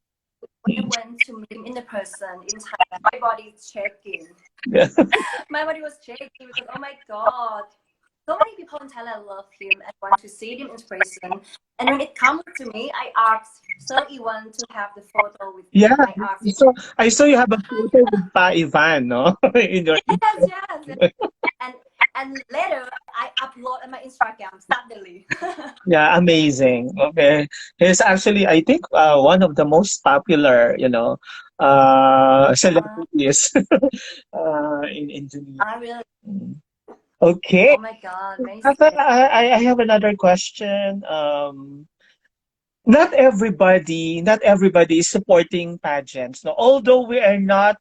to meet him in the person in Thailand, my body is shaking. Yeah. My body was shaking because, oh my god, so many people in Thailand love him and want to see him in person. And when it comes to me, I asked Sir Iwan to have the photo with me. Yeah. I asked him, So I saw you have a photo with Pa Ivan, no? In your yes. And later I upload on my Instagram suddenly. Yeah, amazing. Okay. He's actually, I think, one of the most popular, celebrities in Indonesia. I really, Mm. Okay. Oh my God, Rafa, amazing. I have another question. Not everybody is supporting pageants. No, although we're not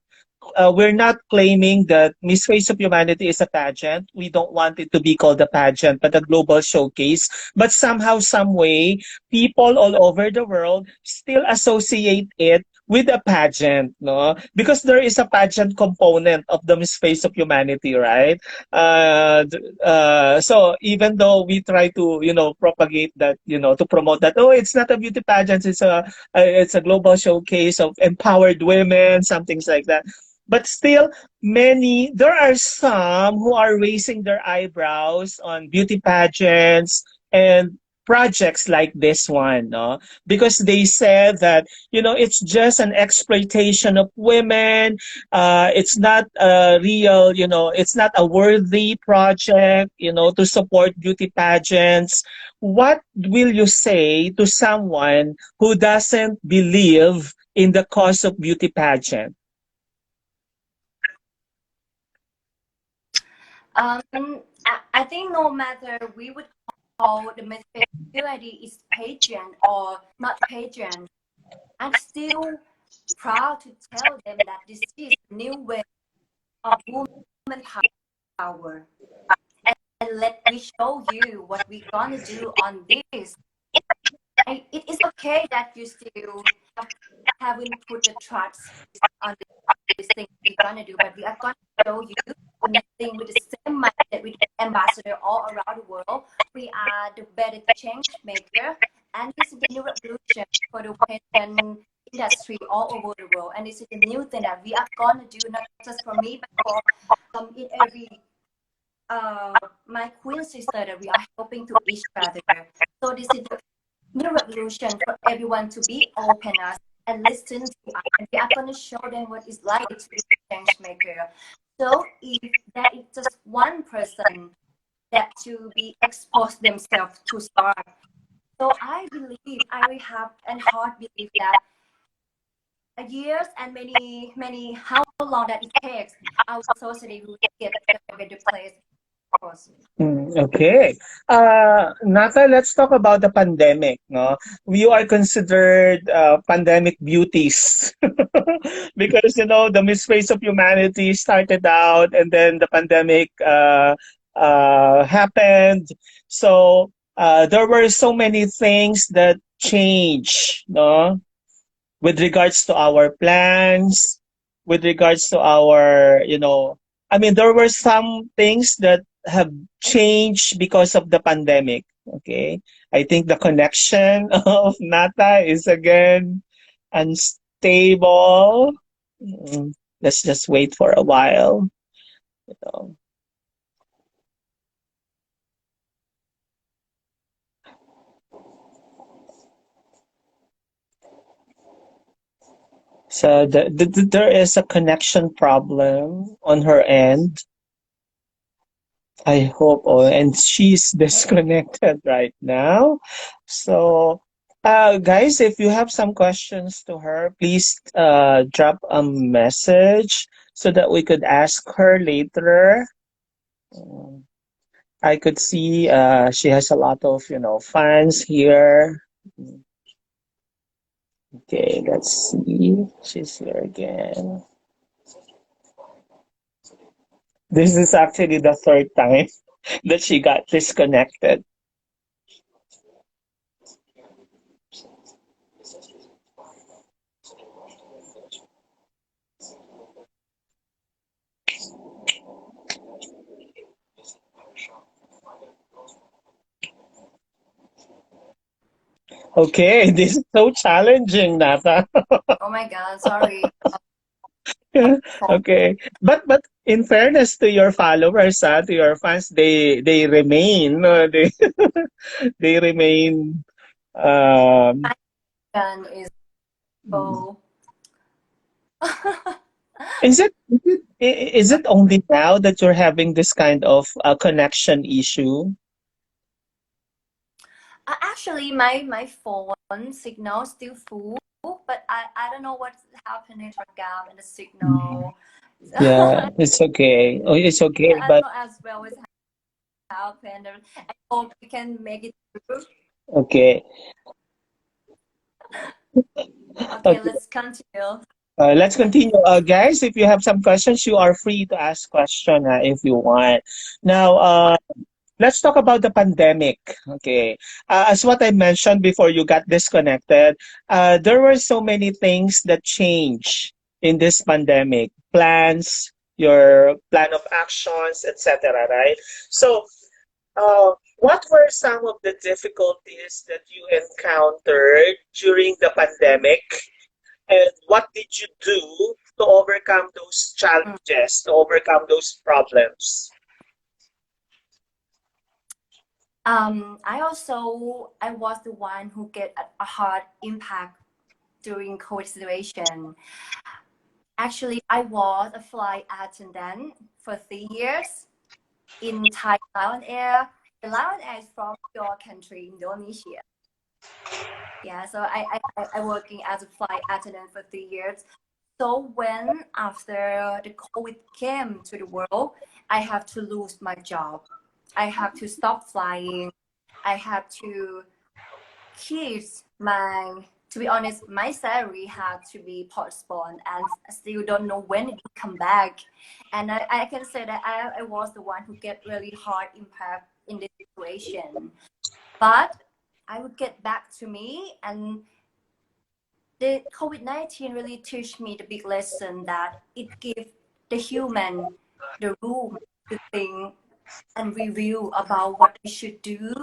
claiming that Miss Face of Humanity is a pageant. We don't want it to be called a pageant, but a global showcase. But somehow, some way, people all over the world still associate it with a pageant, no? Because there is a pageant component of the Miss Face of Humanity, right? So even though we try to, propagate that, to promote that, oh, it's not a beauty pageant, it's a global showcase of empowered women, some things like that. But still, there are some who are raising their eyebrows on beauty pageants and projects like this one, no? Because they said that, it's just an exploitation of women. It's not a real, it's not a worthy project, to support beauty pageants. What will you say to someone who doesn't believe in the cause of beauty pageant? I think no matter we would call the masculinity is pageant or not pageant, I'm still proud to tell them that this is a new way of woman power. And let me show you what we're gonna do on this. And it is okay that you still haven't put the trust on this thing we're gonna do, but we are gonna show you connecting with the same mindset with ambassador all around the world. We are the better change maker, and this is the new revolution for the fashion industry all over the world. And this is the new thing that we are gonna do, not just for me, but for in every my queen sister that we are helping to each other. So this is the new revolution for everyone to be open us and listen to us. And we are going to show them what it's like to be a change maker. So if there is just one person that to be exposed themselves to start, so I believe I will have and hard believe that years and many how long that it takes, our society will get to a better place. Of course. Okay. Nata, let's talk about the pandemic, no? We are considered pandemic beauties because the misface of humanity started out, and then the pandemic happened. So there were so many things that changed, no? With regards to our plans, with regards to I mean, there were some things that have changed because of the pandemic. Okay. I think the connection of Nata is again unstable. Mm, Let's just wait for a while. you know. So there is a connection problem on her end. I hope, oh, and she's disconnected right now. So, guys, if you have some questions to her, please drop a message so that we could ask her later. Um, I could see she has a lot of, fans here. Okay, let's see. She's here again. This is actually the third time that she got disconnected. Okay, this is so challenging, Nata. Oh my God, sorry. Okay, but in fairness to your followers, to your fans, they remain, they remain. Um, And is so is it only now that you're having this kind of connection issue? actually my phone signal still full, but I don't know what's happening to gap in the Mm. signal. Yeah, it's okay. Oh, it's okay, I don't but know as well what's happening. happen. I hope we can make it through. Okay. Okay, Okay. let's continue. Let's continue. Guys, if you have some questions, you are free to ask question if you want. Now, let's talk about the pandemic. Okay. As what I mentioned before you got disconnected, there were so many things that changed in this pandemic. Plans, your plan of actions, etc. Right? So, what were some of the difficulties that you encountered during the pandemic? And what did you do to overcome those challenges, to overcome those problems? I was the one who get a hard impact during COVID situation. Actually, I was a flight attendant for 3 years in Thailand Air. Thailand Air is from your country, Indonesia. Yeah, so I working as a flight attendant for 3 years. So when after the COVID came to the world, I have to lose my job. I have to stop flying. I have to keep to be honest, my salary had to be postponed and I still don't know when it will come back. And I can say that I was the one who get really hard impact in this situation. But I would get back to me, and the COVID-19 really teach me the big lesson that it gives the human the room to think and review about what we should do,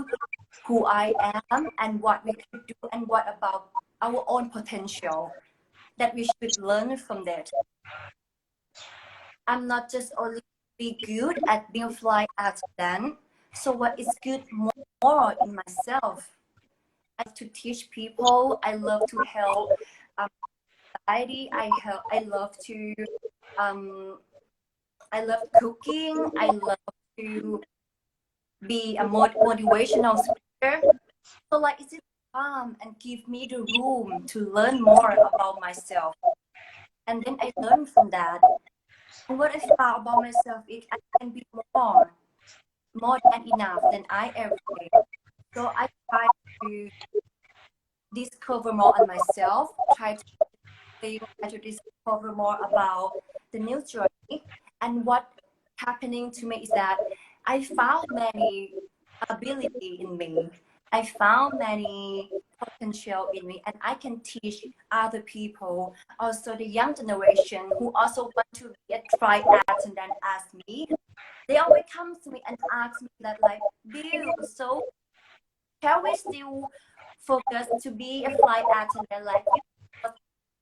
who I am, and what we could do, and what about our own potential that we should learn from that. I'm not just only be good at being a flight attendant, so what is good more in myself. I love to teach people. I love to help society. I love cooking. I love to be a motivational speaker. So like it's calm and give me the room to learn more about myself. And then I learn from that. And what I found about myself is I can be more than enough than I ever did. So I try to discover more on myself, try to discover more about the new journey. And what happening to me is that I found many ability in me. I found many potential in me, and I can teach other people, also the young generation who also want to be a flight attendant as me. They always come to me and ask me that like, Bew, so can we still focus to be a flight attendant like you?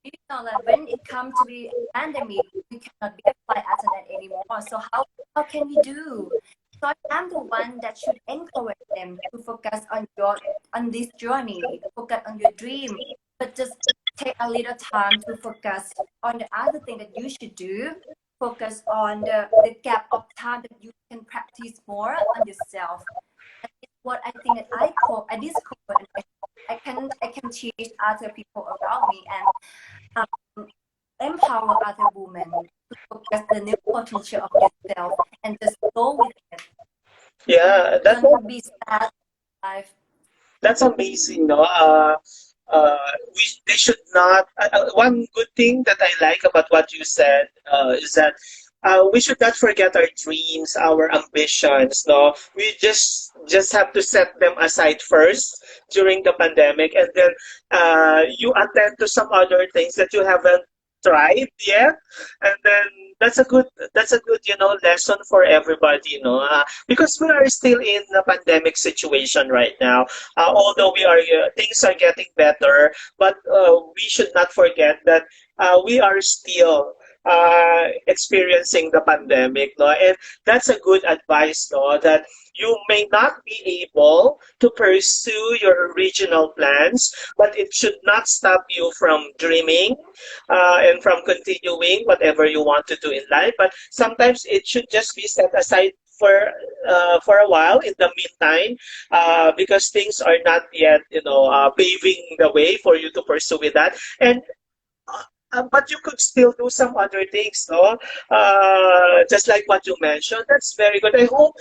You know that when it comes to the pandemic, we cannot be a flight attendant anymore. So how can we do? So I'm the one that should encourage them to focus on this journey, focus on your dream, but just take a little time to focus on the other thing that you should do. Focus on the gap of time that you can practice more on yourself. And it's what I think that I discover, and I can teach other people around me and empower other women to focus the new potential of yourself and just go with it. Yeah, Don't be sad in life. that's amazing, no? They should not. One good thing that I like about what you said is that we should not forget our dreams, our ambitions. No, we just have to set them aside first during the pandemic, and then you attend to some other things that you haven't tried yet, and then that's a good lesson for everybody, because we are still in the pandemic situation right now. Although things are getting better, but we should not forget that we are still experiencing the pandemic, no? And that's a good advice, no? That you may not be able to pursue your original plans, but it should not stop you from dreaming and from continuing whatever you want to do in life. But sometimes it should just be set aside for a while in the meantime, because things are not yet paving the way for you to pursue with that. And but you could still do some other things, no? Just like what you mentioned. That's very good. I hope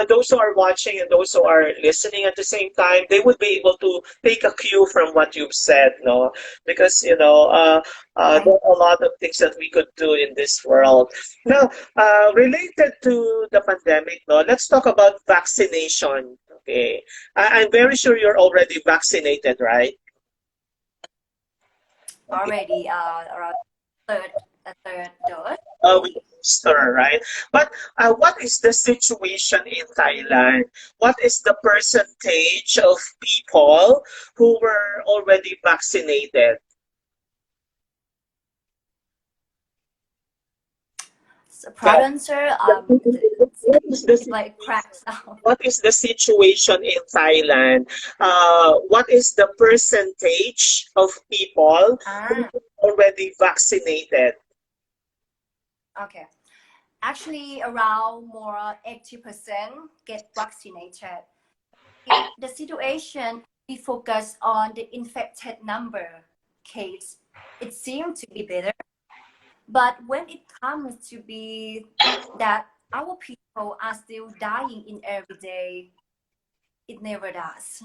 those who are watching and those who are listening at the same time, they would be able to take a cue from what you've said, no? Because, there are a lot of things that we could do in this world. Now, related to the pandemic, no, let's talk about vaccination. Okay. I'm very sure you're already vaccinated, right? Already around third third dose. With booster, right? But what is the situation in Thailand? What is the percentage of people who were already vaccinated? So pardon, sir. What is the It's like cracks out. what is the situation in Thailand? What is the percentage of people who Ah, are already vaccinated? okay. Actually, around more 80% get vaccinated. The situation, we focus on the infected number case. It seems to be better, but when it comes to be that our people are still dying in every day, it never does.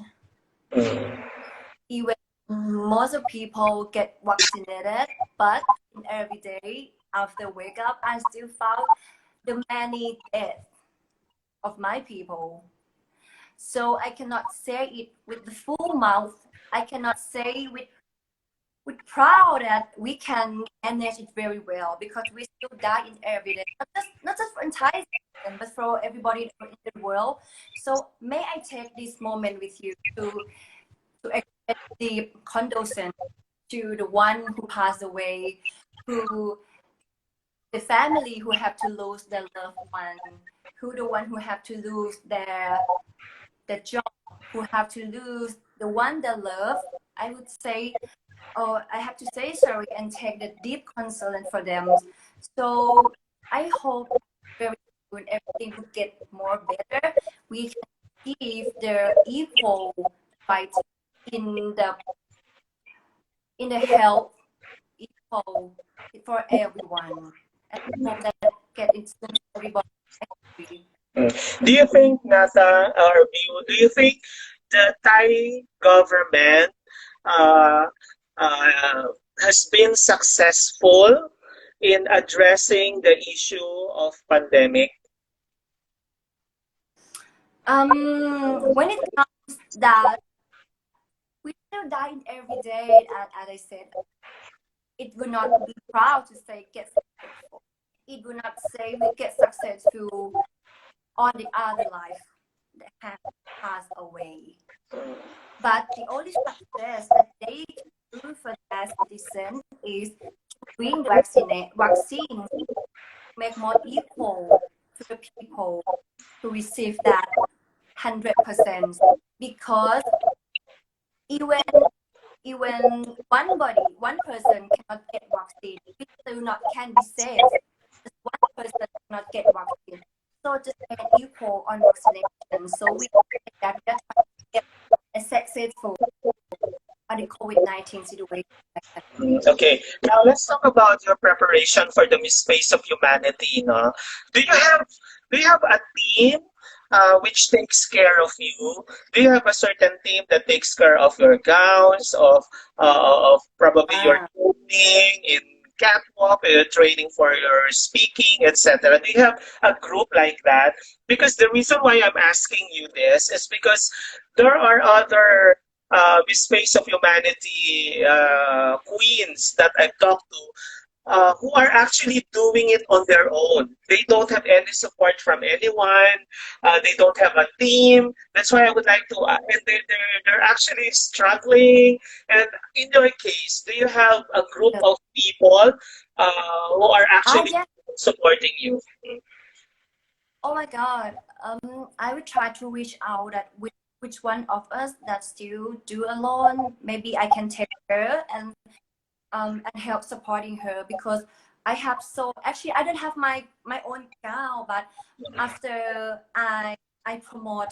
Even most of people get vaccinated, but in every day after wake up, I still found the many deaths of my people. So I cannot say it with the full mouth. I cannot say with proud that we can manage it very well because we still die in every day. Not just for entire citizen, but for everybody in the world. So may I take this moment with you to express the condolence to the one who passed away, who the family who have to lose their loved one, who the one who have to lose their job, who have to lose the one they love. I would say, or I have to say sorry and take the deep concern for them. So I hope very soon everything will get more better. We can give the equal fight in the health equal for everyone. And I hope that get into everybody. Do you think, Nasa or View, do you think the Thai government uh, uh, has been successful in addressing the issue of pandemic? When it comes that we still dying every day, as I said, it will not be proud to say get successful. It will not say we get successful on the other life that has passed away. But the only success that they can do for their citizens is to bring the vaccine, make more equal to the people to receive that 100%. Because even one person cannot get vaccine, it still not can be safe. Just one person cannot get vaccine. So just make equal on vaccination. So we are trying to get a successful on the COVID-19 situation. Okay, now let's talk about your preparation for the Miss Space of Humanity. No? Do you have a team which takes care of you? Do you have a certain team that takes care of your gowns, of probably your Ah, training in catwalk, training for your speaking, etc.? Do you have a group like that? Because the reason why I'm asking you this is because there are other Miss Space of Humanity queens that I've talked to who are actually doing it on their own. They don't have any support from anyone. They don't have a team. That's why I would like to, and they're actually struggling. And in your case, do you have a group of people who are actually yeah. supporting you? Oh my God. I will try to reach out that which one of us that still do alone. Maybe I can take her and help supporting her because I have so actually I don't have my own gown, but after I promote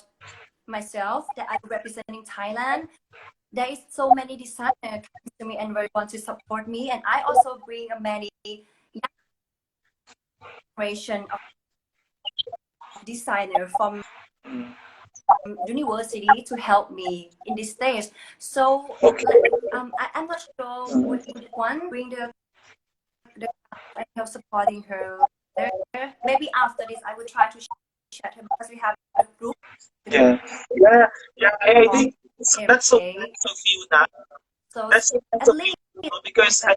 myself that I'm representing Thailand, there is so many designers coming to me and very want to support me, and I also bring a many young generation of designer from university to help me in this stage. So I'm not sure which one bring the I help supporting her there. Maybe after this I will try to chat her because we have a group Yeah, yeah, yeah. I talk think every that's so day. nice of you, na. So That's so nice at of you, least because I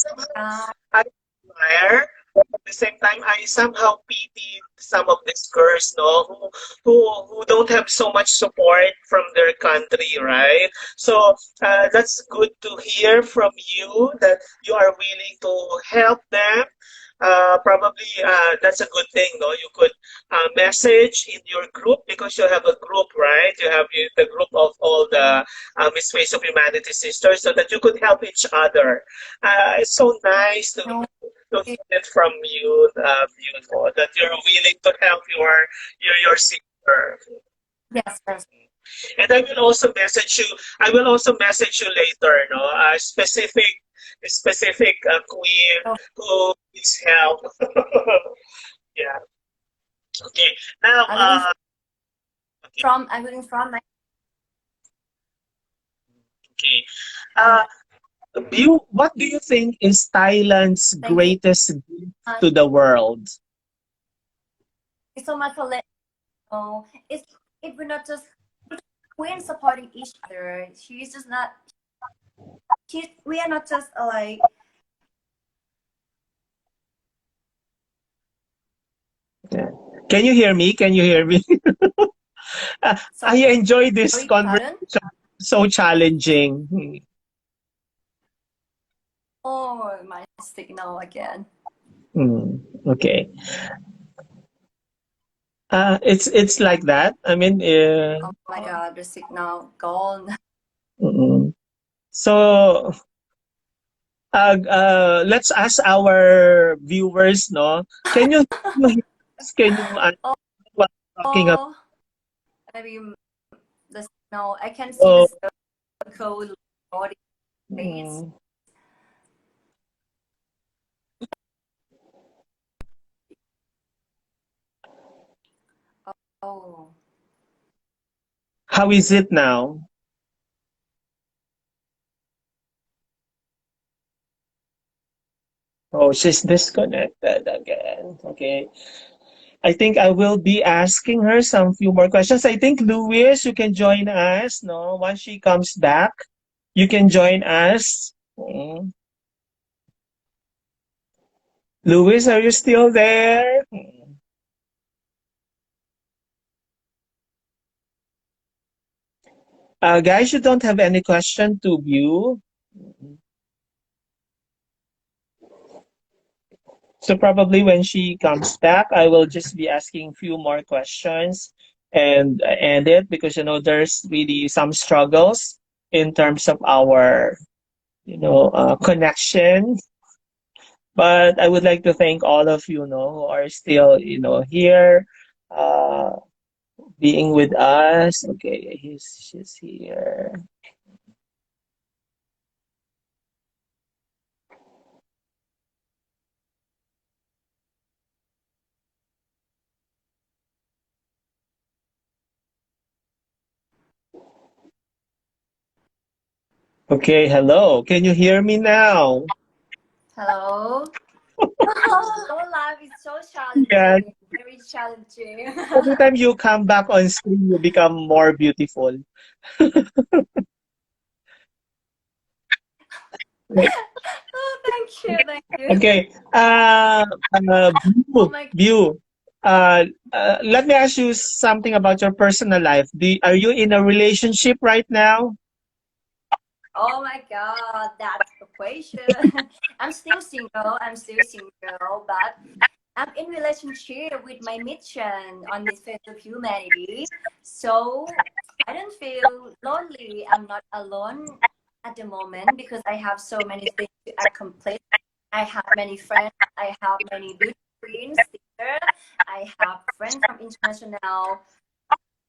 somehow uh, I admire, but at the same time I somehow pity some of these girls, no, who don't have so much support from their country, right? So that's good to hear from you that you are willing to help them. Probably that's a good thing, no? You could message in your group because you have a group, right? You have the group of all the Miss Ways of Humanity sisters, so that you could help each other. It's so nice no, to hear it from you, beautiful, that you're willing to help your sister. yes, yes. And I will also message you. I will also message you later. No, a specific queen So who needs help. Yeah. Okay. Now, I'm looking okay. I'm looking from my Okay. um, Uh, what do you think is Thailand's thank you greatest gift uh, to the world? so much for letting me know. It will not just queen supporting each other. She's just not. We are not just like. Yeah. Can you hear me? Can you hear me? I enjoy this Sorry, pardon. conversation. So challenging. Oh, my signal again. Okay. It's like that. I mean, Oh my God, the signal gone. mm. So let's ask our viewers, no? Can you hear us? Can you Oh, what I'm talking about? oh, maybe the signal. I can see the Oh, circle body face. mm. Oh, How is it now? Oh, she's disconnected again. Okay. I think I will be asking her some few more questions. I think Louis, you can join us. No, once she comes back, you can join us. Louis, are you still there? Guys, you don't have any question to view. So probably when she comes back, I will just be asking few more questions and end it because there's really some struggles in terms of our connection. But I would like to thank all of you, who are still here, uh, being with us. Okay, she's here. Okay, hello. Can you hear me now? hello. Our life is so Yeah. challenging, very challenging. Every time you come back on screen, you become more beautiful. Oh, thank you, thank you. Okay. Oh Bew, my, Bew, let me ask you something about your personal life. Are you in a relationship right now? oh my God, that's the question. I'm still single. I'm still single, but I'm in relationship with my mission on this phase of humanity. So I don't feel lonely. I'm not alone at the moment because I have so many things to accomplish. I have many friends. I have many beauty queens here. I have friends from international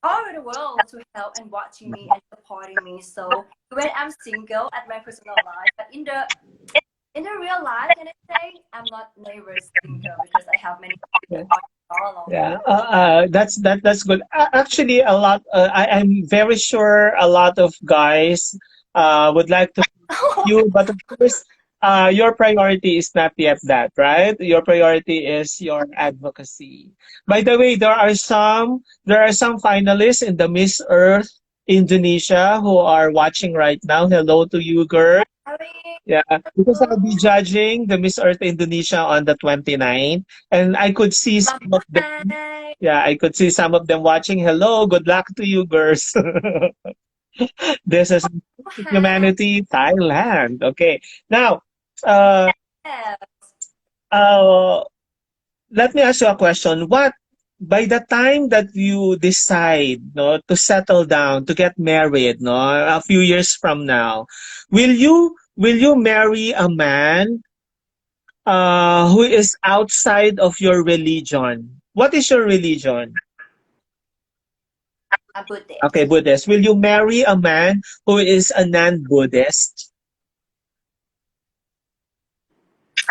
all over the world to help and watching me and supporting me. So when I'm single at my personal life, but in the real life, can I say I'm not never single because I have many Yeah. people all along. Yeah, that's good. Actually, a lot. I'm very sure a lot of guys would like to you, but of course, your priority is not yet that, right? Your priority is your advocacy. By the way, there are some finalists in the Miss Earth Indonesia who are watching right now. Hello to you, girl. Yeah, because I'll be judging the Miss Earth Indonesia on the 29th, and I could see some of them. Bye. Yeah, I could see some of them watching. Hello, good luck to you, girls. This is Hi. Humanity Thailand. Okay, now, uh, Yeah. uh, let me ask you a question. By the time that you decide, no, to settle down, to get married, no, a few years from now, will you marry a man who is outside of your religion? What is your religion? A Okay, Buddhist. Buddhist. Will you marry a man who is a non-Buddhist?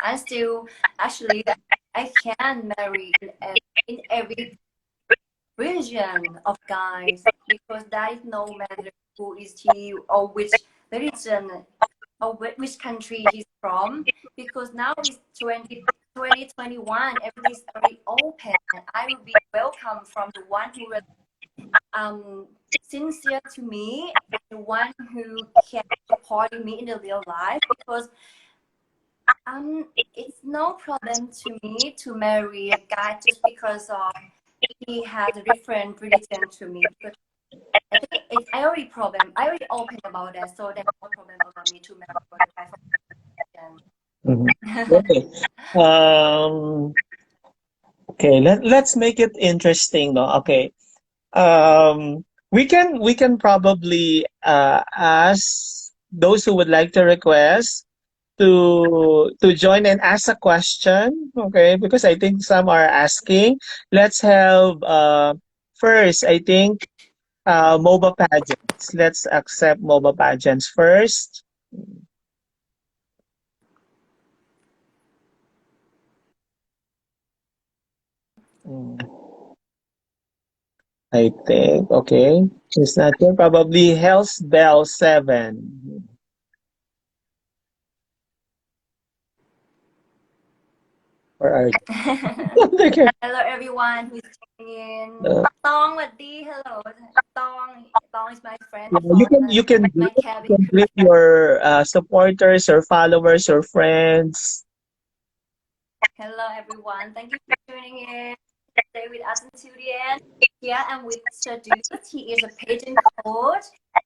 I still actually I can marry in every religion of guys because there is no matter who is he or which religion or which country he's from because now it's 2021 everything is very open and I will be welcome from the one who is sincere to me and the one who can support me in the real life because it's no problem to me to marry a guy just because of he has a different religion to me. But I think I already problem. I already open about that, so there's no problem about me to marry a guy from Mhm. religion. Okay. Um, okay, let's make it interesting, no? Okay. We can probably ask those who would like to request to join and ask a question, okay? Because I think some are asking. Let's have first, I think MOBA pageants. Let's accept MOBA pageants first. Mm, I think okay. It's not here. Probably Hell's Bell 7. Where are they? Hello everyone who's tuning in. Uh, Tong Waddi, hello. Tong is my friend yeah, from my you cabin can crew. greet your supporters, your followers, your friends. Hello everyone. Thank you for tuning in. Stay with us until the end. Here I'm with Sadut. He is a pageant coach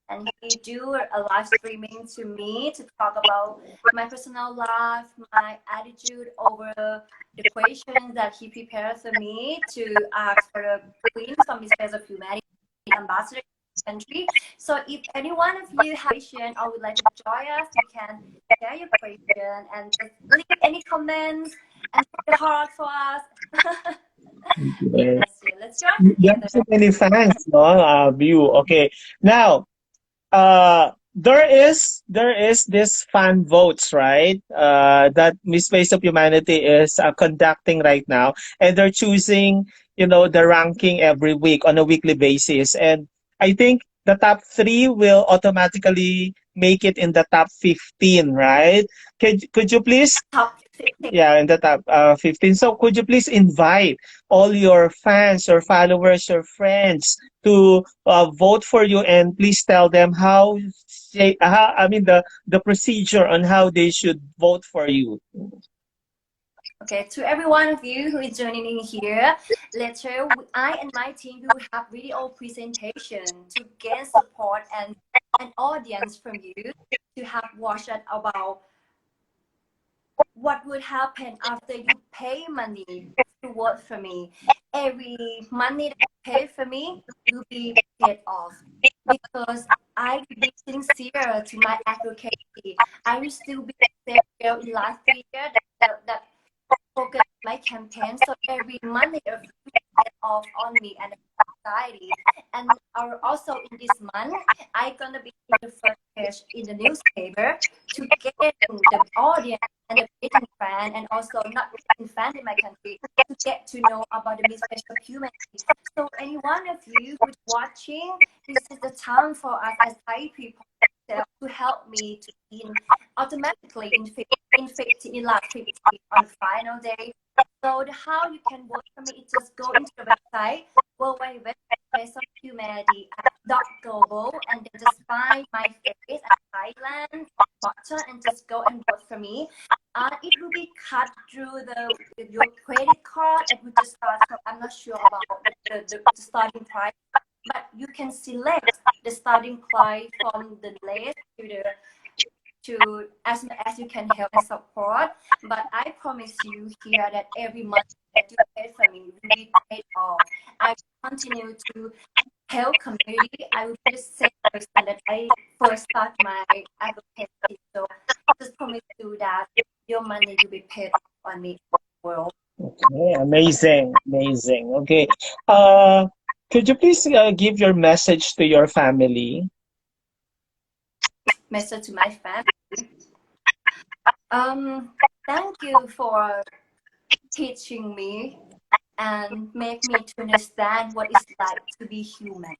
and he do a live streaming to me to talk about my personal life, my attitude over the questions that he prepared for me to ask for the Queens from the Space of Humanity Ambassador country. So if any one of you have a question or would like to join us, you can share your question and just leave any comments and put the heart for us. Yeah. Yes, yeah. Let's join You have so together. many fans, no? View. Okay. Now, there is this fan votes, right? That Miss Face of Humanity is conducting right now, and they're choosing, the ranking every week on a weekly basis, and I think the top three will automatically make it in the top 15, right? Could you please Top 15. yeah, in the top 15. So could you please invite all your fans, your followers, your friends to vote for you and please tell them I mean the procedure on how they should vote for you. Okay, to every one of you who is joining in here, later I and my team will have video presentation to gain support and an audience from you to have watched about what would happen after you pay money to work for me. Every money that you pay for me will be paid off because I will be sincere to my advocacy. I will still be the same girl in last 3 years that focus on my campaign. So every money of you paid off on me and the society. And also in this month, I'm gonna be in the first page in the newspaper to get the audience and the Asian fan, and also not Asian fan in my country, to get to know about the misfits of humanity. So any one of you who's watching, this is the time for us as Thai people to help me to be automatically in 50 in last 50 on final day. So how you can vote for me is just go into the website www.humanity.global and then just find my face at Thailand button and just go and vote for me. It will be cut through your credit card. It will just start from, I'm not sure about the starting price, but you can select the starting price from the list to as much as you can help and support. But I promise you here that every month that you pay for me will be paid off. I will continue to help community. I will be the same person that I first start my advocacy. So just promise you that your money will be paid off on me world. Okay, amazing, amazing. Okay. Could you please give your message to your family? Message to my family. Thank you for teaching me and make me to understand what it's like to be human.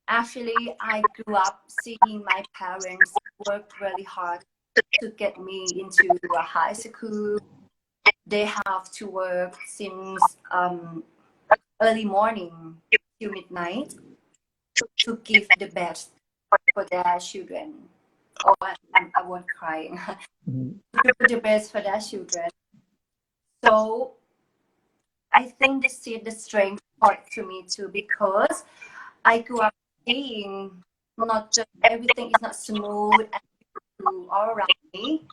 Actually, I grew up seeing my parents work really hard to get me into a high school. They have to work since early morning till midnight to give the best for their children. Oh, I won't crying. To do the best for their children. So I think this is the strength part to me too, because I grew up seeing not just everything is not smooth and all around me.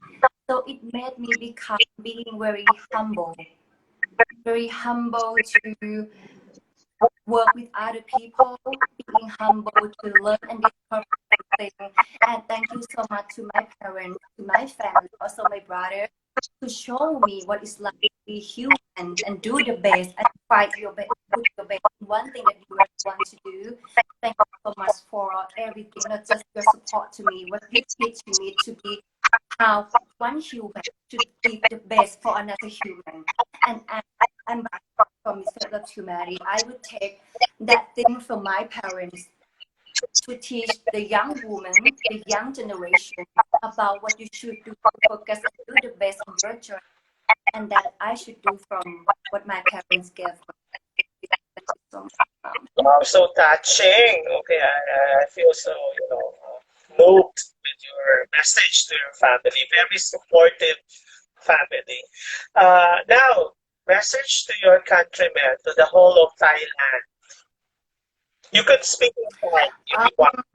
So it made me become being very humble to work with other people, being humble to learn and discover things. And thank you so much to my parents, to my family, also my brother, to show me what it's like to be human and do the best and fight your best, put your best in one thing that you really want to do. Thank you so much for everything, not just your support to me, what you teaching me to be how one human should give the best for another human. And I'm back from the of humanity. I would take that thing from my parents to teach the young woman, the young generation about what you should do to focus and do the best in your journey, and that I should do from what my parents gave me. Wow, so touching. Okay, I feel so, moved with your message to your family. Very supportive family. Now, message to your countrymen, to the whole of Thailand. You could speak in Thai if you want.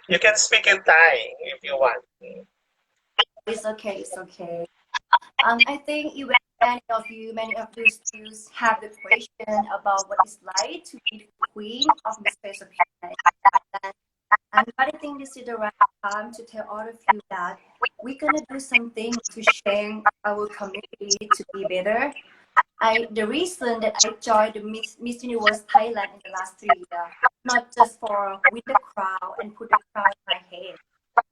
You can speak in Thai if you want. It's okay. It's okay. I think even many of you students have the question about what it's like to be the queen of the space of humanity. And I think this is the right time to tell all of you that we're gonna do something to change our community to be better. The reason that I joined the Miss Universe Thailand in the last 3 years, not just for win the crown and put the crown in my head,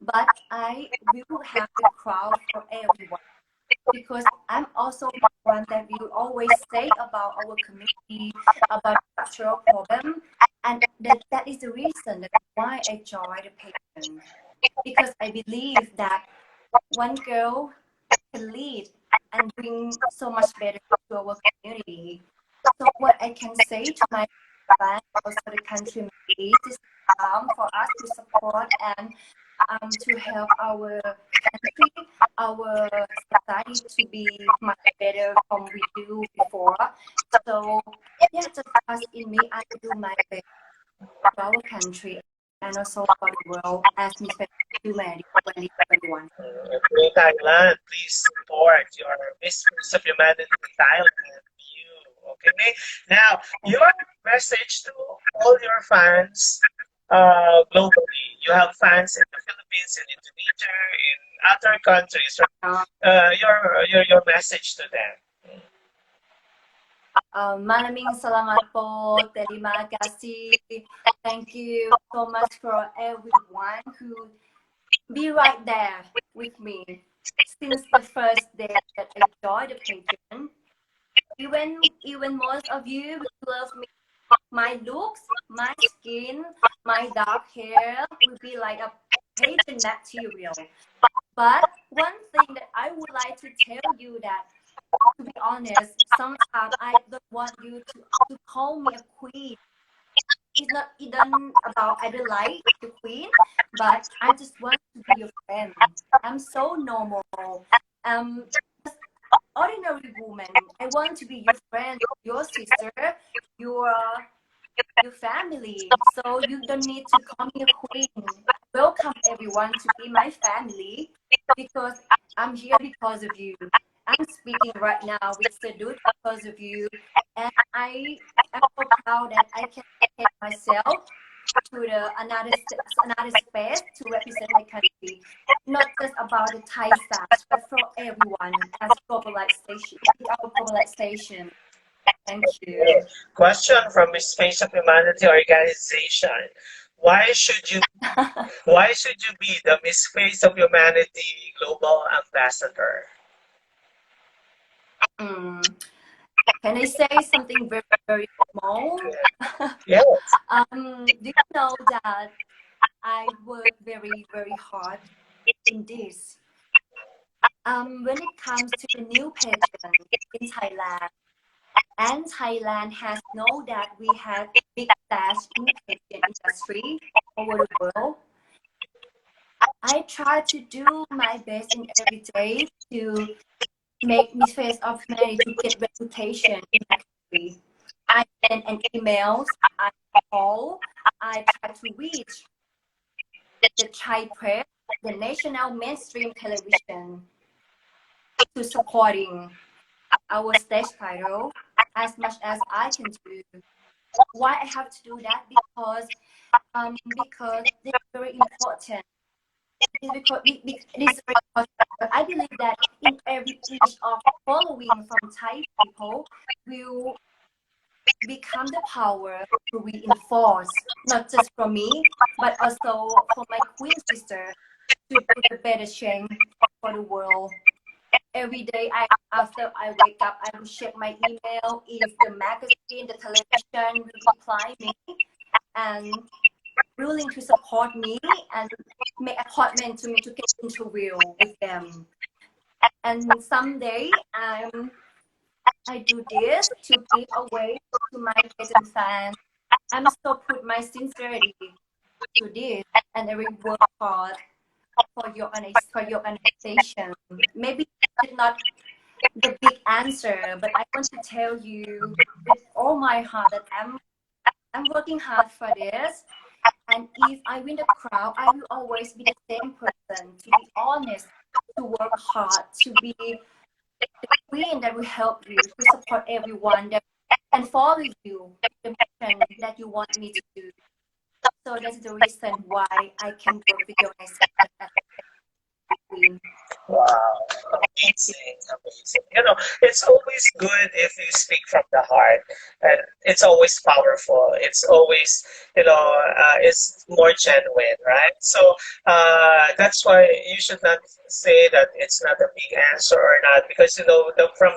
but I will have the crown for everyone. Because I'm also one that will always say about our community, about structural problem, and that is the reason that why I joined the patient. Because I believe that one girl can lead and bring so much better to our community. So what I can say to my fans, also the country, is time for us to support and to help our country, our society to be much better from we do before. So yeah, just trust in me. I will do my best for our country and also for the world as Miss Humanity 2021. Okay, Thailand, please support your Mistress of Humanity Thailand. Okay, now your message to all your fans globally. You have fans in the Philippines, in Indonesia, in other countries. Your message to them. Maraming salamat po. Terima kasih. Thank you so much for everyone who be right there with me since the first day that I joined the Patreon. Even most of you love me. My looks, my skin, my dark hair will be like a Patreon material. But one thing that I would like to tell you that, to be honest, sometimes I don't want you to call me a queen. It's not even about I don't like the queen, but I just want to be your friend. I'm so normal. Just ordinary woman. I want to be your friend, your sister, your family. So you don't need to call me a queen. Welcome everyone to be my family because I'm here because of you. I'm speaking right now with Sedut because of you, and I am so proud that I can take myself to another space to represent my country. Not just about the Thai staff, but for everyone as globalization. Our globalization. Thank you. Question from Miss Face of Humanity Organization. Why should you be the Miss Face of Humanity Global Ambassador? Can I say something very, very small? Yes. Do you know that I work very, very hard in this? When it comes to the new pageant in Thailand, and Thailand has known that we have big stash in pageant industry over the world. I try to do my best in every day to make Miss Face of Humanity to get reputation in my country. I send an emails, I call, I try to reach the Thai press, the national mainstream television to supporting our stage title as much as I can do. Why I have to do that? Because it's very important. It is very important. I believe that in every each of following from Thai people will become the power to reinforce, not just for me, but also for my queen sister to do a better change for the world. Every day after I wake up, I will check my email if the magazine, the television will reply me and willing to support me and make appointment to me to get interview with them. And someday I do this to give away to my present fans. I'm so put my sincerity to this, and I will work hard for your organization. Maybe it's not the big answer, but I want to tell you with all my heart that I'm working hard for this. And if I win the crowd, I will always be the same person, to be honest, to work hard, to be the queen that will help you, to support everyone that and follow you, the mission that you want me to do. So that's the reason why I can work with your organization as a queen. Wow, amazing, amazing. It's always good if you speak from the heart, and it's always powerful. It's always, it's more genuine, right? So that's why you should not say that it's not a big answer or not, because from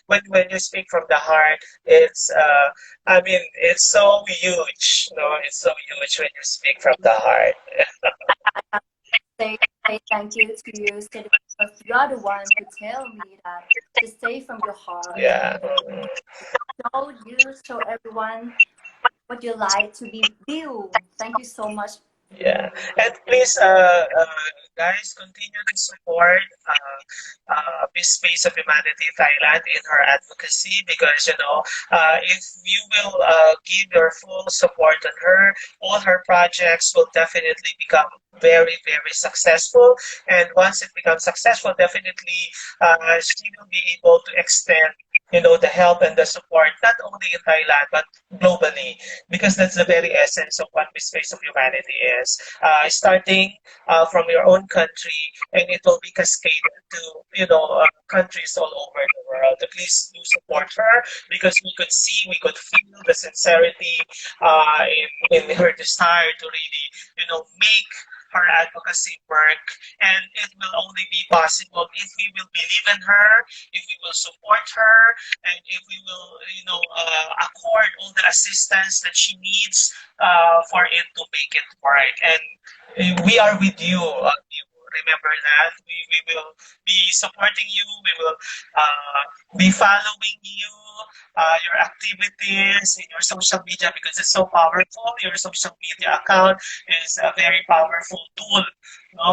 when you speak from the heart, it's it's so huge. It's so huge when you speak from the heart. Say thank you to you, because you are the one who tell me that to say from your heart. Yeah. Show everyone what you like to be Bew. Thank you so much. Yeah, and please, guys, continue to support Miss Space of Humanity Thailand in her advocacy, because if you will give your full support on her, all her projects will definitely become very, very successful. And once it becomes successful, definitely she will be able to extend the help and the support, not only in Thailand, but globally, because that's the very essence of what Miss Face of Humanity is. Starting from your own country, and it will be cascaded to, countries all over the world. Please do support her, because we could feel the sincerity in her desire to really, make her advocacy work, and it will only be possible if we will believe in her, if we will support her, and if we will, accord all the assistance that she needs for it to make it work. And we are with you. You remember that we will be supporting you. We will be following you, your activities in your social media, because it's so powerful. Your social media account is a very powerful tool,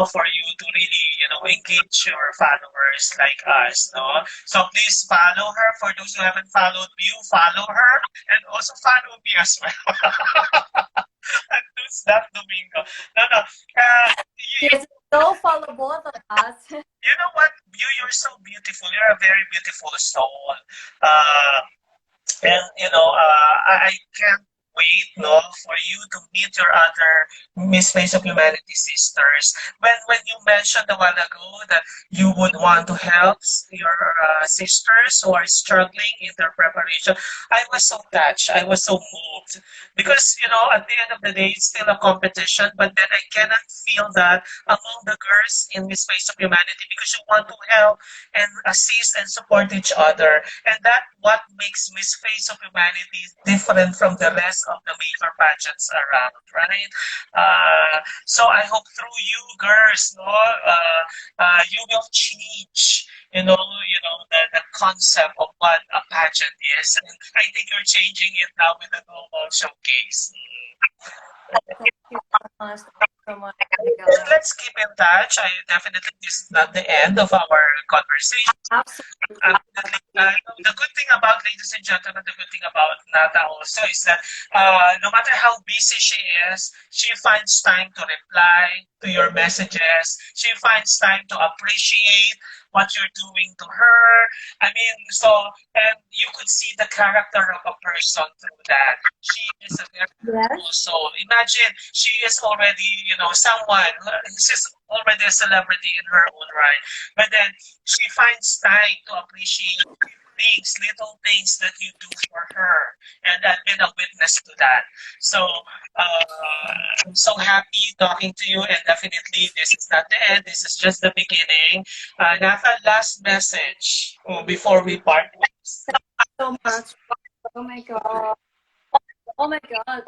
for you to really, engage your followers like us, no? So please follow her. For those who haven't followed you, follow her, and also follow me as well. And who's that Domingo? No, no. Yes, so follow both of us. You know what? You're so beautiful. You're a very beautiful soul. Uh, and I can't wait, for you to meet your other Miss Face of Humanity sisters. When you mentioned a while ago that you would want to help your sisters who are struggling in their preparation, I was so touched. I was so moved, because at the end of the day, it's still a competition. But then I cannot feel that among the girls in Miss Face of Humanity, because you want to help and assist and support each other. And that what makes Miss Face of Humanity different from the rest of the major pageants around, right? So I hope through you girls, you will change, the concept of what a pageant is. And I think you're changing it now with the global showcase. Thank you so much. Thank you so much. And let's keep in touch. This is not the end of our conversation. Absolutely. The good thing about, ladies and gentlemen, the good thing about Nata also is that no matter how busy she is, she finds time to reply to your messages. She finds time to appreciate what you're doing to her. I mean, and you could see the character of a person through that. She is a very beautiful soul. Imagine, she is already, someone, she's already a celebrity in her own right. But then she finds time to appreciate little things that you do for her. And I've been a witness to that. So I'm so happy talking to you, and definitely this is not the end. This is just the beginning. Nathan, last message before we part ways. Thank you so much. Oh my God. Oh my God,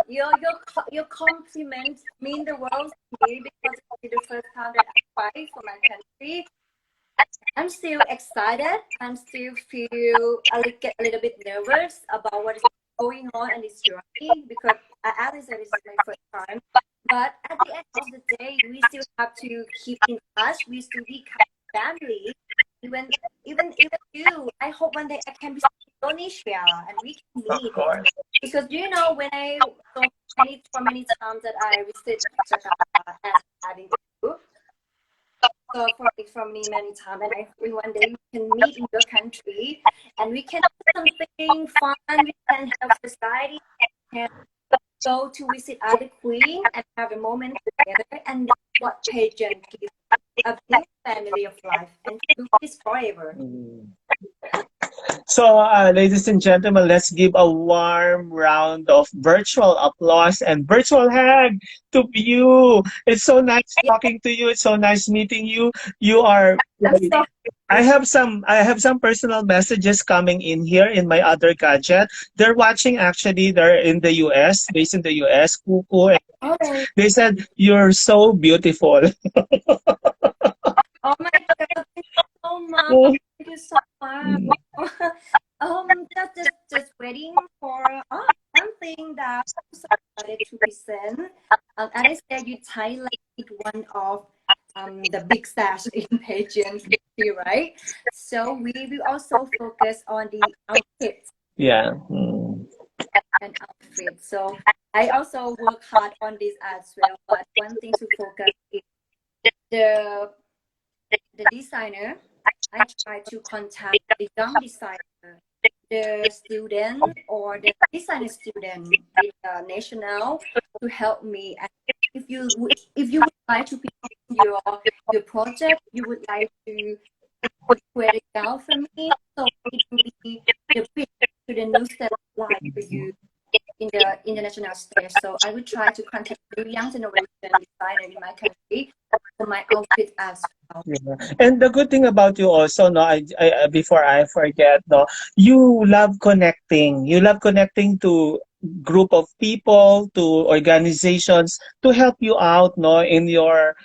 your compliments mean the world to me, because it's the first time that I fight for my country. I'm still excited. I'm still get a little bit nervous about what is going on in this journey, because as I said, this is my first time. But at the end of the day, we still have to keep in touch. We still become family. Even you, I hope one day I can visit Indonesia and we can meet. Of course. Because when I so many times that I visited Jakarta and having you, so for many times, and I hope one day we can meet in your country and we can do something fun. We can help society and go to visit other queen and have a moment together. And that's what pageant gives a big family of life, and to this forever. So, ladies and gentlemen, let's give a warm round of virtual applause and virtual hug to you. It's so nice talking to you. It's so nice meeting you. You are. I have some personal messages coming in here in my other gadget. They're watching actually. They're in the US, based in the US. Kuku. Okay. They said you're so beautiful. Oh my God! Thank you so much. Thank you so much. Just waiting for something that I'm so excited to listen. As I said, Thailand is one of the big stars in pageants, right? So we will also focus on the outfits. Yeah. And outfit. So I also work hard on this as well. But one thing to focus is the designer. I try to contact the young designer, the student or the design student in the national to help me. And if you would like to present your project, you would like to create it out for me, so it will be the bridge to the new step of life for you in the international stage. So I will try to contact the young generation designer in my country for my outfit as well. Yeah. And the good thing about you also, no, before I forget, no, you love connecting. You love connecting to group of people, to organizations to help you out, no, in your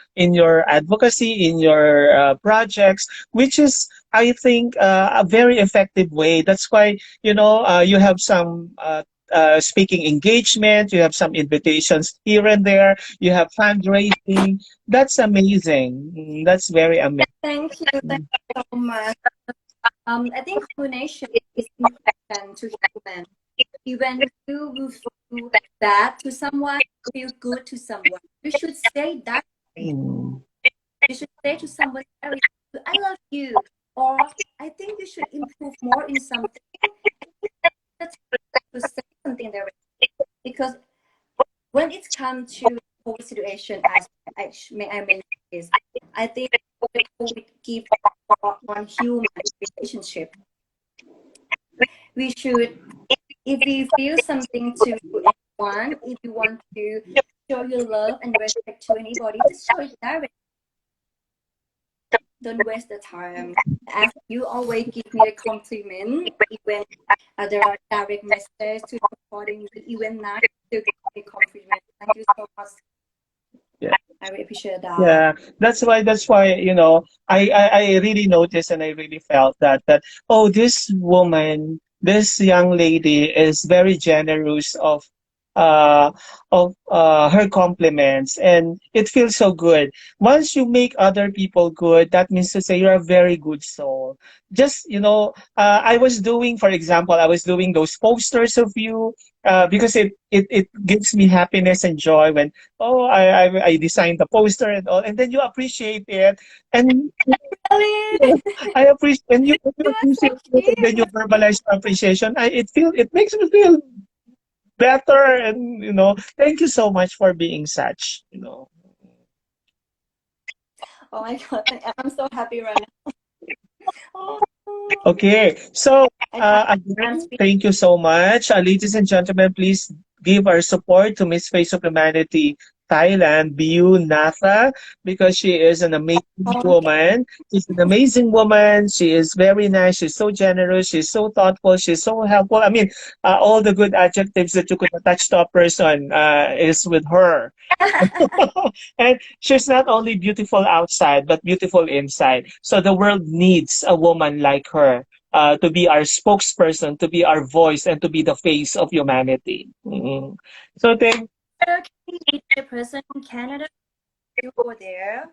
advocacy, in your projects, which is, I think, a very effective way. That's why, you have some speaking engagement, you have some invitations here and there, you have fundraising. That's amazing. That's very amazing. Thank you so much. I think combination is important to human. Even you will feel bad to someone, feel good to someone, you should say that. Mm. You should say to someone, I love you, or I think you should improve more in something. To say something directly, because when it comes to COVID situation, as I mention this, I think the COVID gives on human relationship. We should, if we feel something to anyone, if you want to show your love and respect to anybody, just show it directly. Don't waste the time. As you always give me a compliment, even there are direct messages to supporting me, even now you give me a compliment. Thank you so much. Yeah. I really appreciate that. Yeah, that's why, I really noticed and I really felt that oh, this woman, this young lady is very generous uh of her compliments, and it feels so good. Once you make other people good, that means to say you're a very good soul. Just, I was doing, for example, I was doing those posters of you, because it gives me happiness and joy when, oh, I designed the poster and all, and then you appreciate it, and Really? I appreciate, and you You are so appreciate it, and then you cute. verbalize your appreciation. It makes me feel better, and thank you so much for being such. Oh my god, I'm so happy right now. Oh, Okay, so I'm again, thank you so much. Ladies and gentlemen, please give our support to Miss Face of Humanity Thailand, Bew Nuttha, because she is an amazing speaking. woman. She's an amazing woman. She is very nice. She's so generous. She's so thoughtful. She's so helpful. I mean, all the good adjectives that you could attach to a person is with her. And she's not only beautiful outside, but beautiful inside. So the world needs a woman like her, to be our spokesperson, to be our voice, and to be the face of humanity. Mhm. So then, Can you meet the person in Canada? You go there.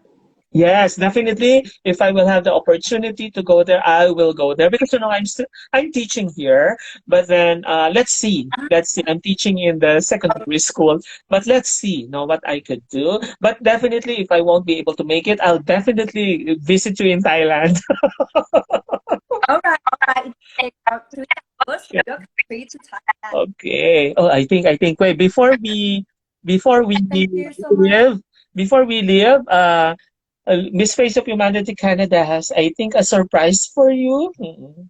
yes, definitely. If I will have the opportunity to go there, I will go there because I'm teaching here. But then let's see. Let's see. I'm teaching in the secondary school, but let's see, what I could do. But definitely, if I won't be able to make it, I'll definitely visit you in Thailand. All right. Take out 3 hours from your country to Thailand. Okay. Oh, I think. Wait, before we Thank you so much. leave, Miss Face of Humanity Canada has, I think, a surprise for you. Mhm.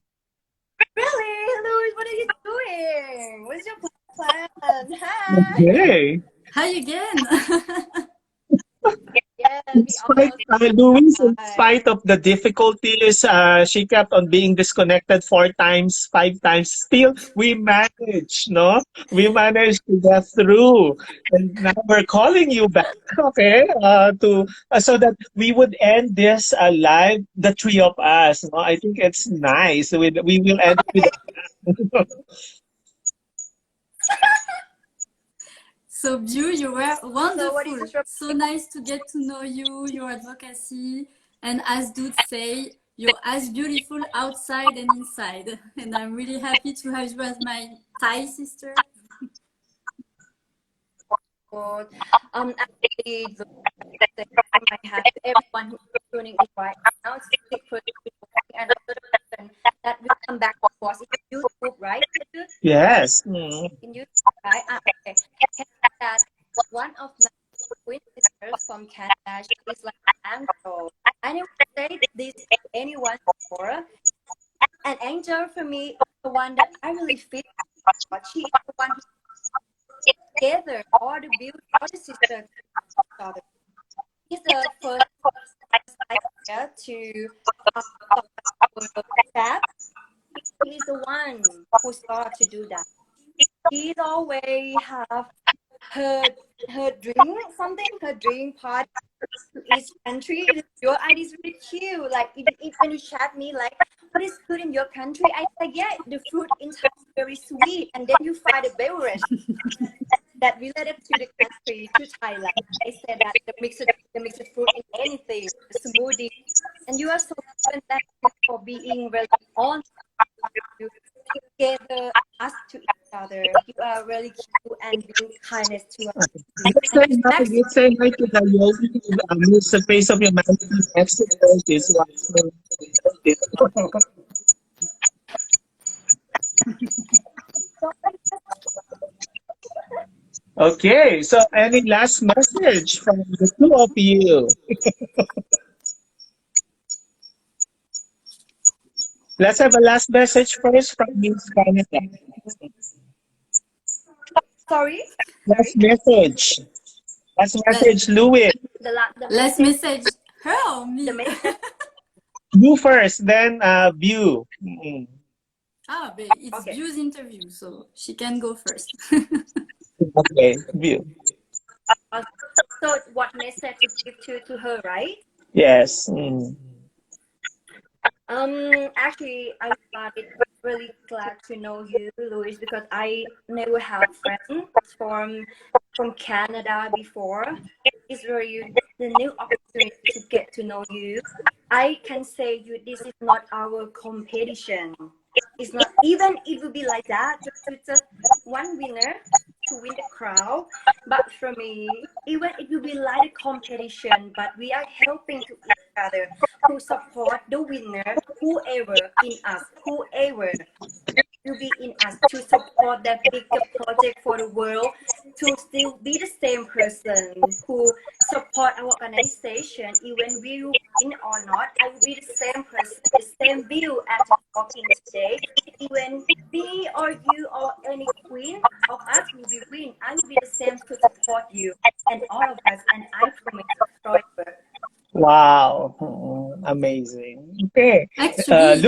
Really, Louis? What are you doing? What's your plan? Hi. Okay. Hi again. Yes, In we spite, almost Louise, in died. spite of the difficulties, she kept on being disconnected 4 times, 5 times. Still, we managed, no? We managed to get through. And now we're calling you back, okay? So that we would end this live, the three of us. No? I think it's nice. We will end with. So, Bew, you were So what is wonderful. your So nice to get to know you, your advocacy, and as dudes say, you're as beautiful outside and inside. And I'm really happy to have you as my Thai sister. food? Actually, I have everyone who's tuning in right now. It's 6 and another person that will come back to us in YouTube Yes. In you, right? Okay. Can I say that one of my twin sisters from Canada, she is like an angel. I never said this to anyone before. An angel for me is the one that I really feel for. She is the one who together all the beauty, all the sisters together. She's the first idea to start our chat. She is the one who started to do that. She's always have her her drink something, her drink party to each country. Your ID is really cute. Like if when you chat me like, what is good in your country? I say yeah, the fruit in Thai is very sweet, and then you find a beverage that related to the country, to Thailand. I said that the mixed fruit in anything, the smoothie, and you are so good and thank you for being really honest together us to each other. You are really cute and being kindness to us. Let's And say hi. next Let's say hi to the Yogi, Miss the Face of Humanity next to this one. Okay, so any last message from the two of you? Let's have a last message first from Miss Canada. sorry, Last message. Last Let, message, Louis. the let's message, message her or me. the message. You first, then Bew. Ah, but it's Okay. Bew's interview, so she can go first. Okay, Bew. So what message to give to her, right? Yes. Actually, I started really glad to know you, Louis, because I never have friends from Canada before. It's very the new opportunity to get to know you. I can say you this is not our competition. It's not even it would be like that to just one winner to win the crowd. But for me, even it will be like a competition, but we are helping to each other to support the winner, whoever in us, whoever will be in us to support that bigger project for the world, to still be the same person who support our organization, even we will win or not. I will be the same person, the same view as talking today. Even me or you or any queen of us will be win. I will be the same to support you and all of us, and I promise forever. Wow. Amazing. Okay. Actually,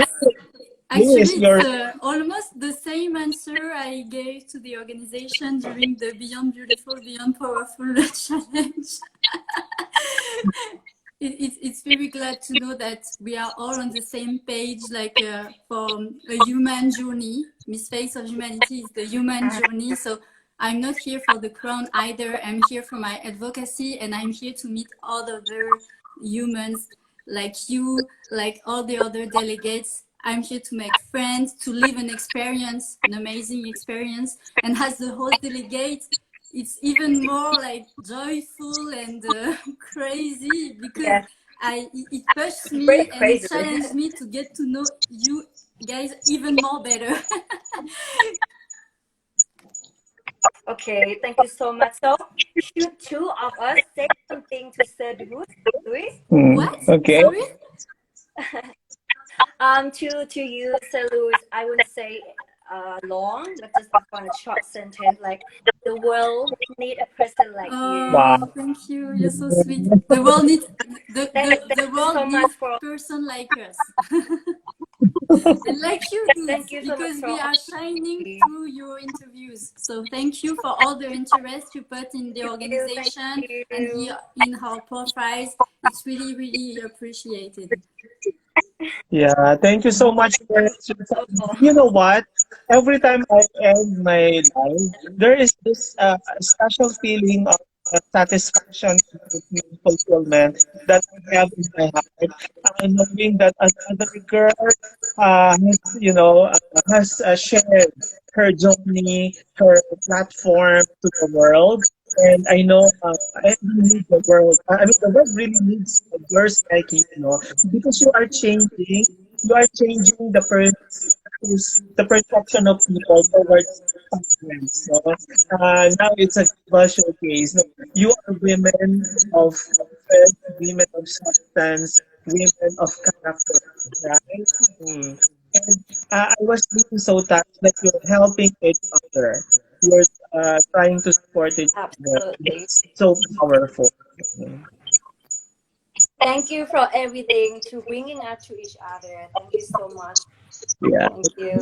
Louis, it's your almost the same answer I gave to the organization during the Beyond Beautiful, Beyond Powerful challenge. It's very glad to know that we are all on the same page, like for a human journey. Miss Face of Humanity is the human journey. So I'm not here for the crown either. I'm here for my advocacy, and I'm here to meet all other humans like you, like all the other delegates. I'm here to make friends, to live an experience, an amazing experience. And as the host delegate, it's even more like joyful and crazy because Yes, it pushed very me and it crazy. challenged me to get to know you guys even more better. Okay, thank you so much. So, should two of us say something to Sir Louis? What? okay. Sorry? To you, Sir Louis, I wouldn't say long, but just on a short sentence, like the world need a person like you. Wow. Oh, thank you. You're so sweet. The world needs the Thank you so world much needs for person like us. And like you do, thank you so much because for we all. are shining through your interviews. So thank you for all the interest you put in the Thank organization and you. here in our profiles. It's really, really appreciated. Yeah, thank you so much for Thank you. you know what? Every time I end my life, there is this special feeling of satisfaction and fulfillment that I have in my heart, knowing that another girl has shared her journey, her platform to the world. And I know I really need the world. I mean, the world really needs girls like you, because you are changing the person is the perception of people towards parents. So, now it's a global showcase. No, you are women of faith, women of substance, women of character, right? Mm. And I was really so touched that you're helping each other. You're trying to support each other. Absolutely. It's so powerful. Thank you for everything to bringing us to each other. Thank you so much. Yeah. Thank you.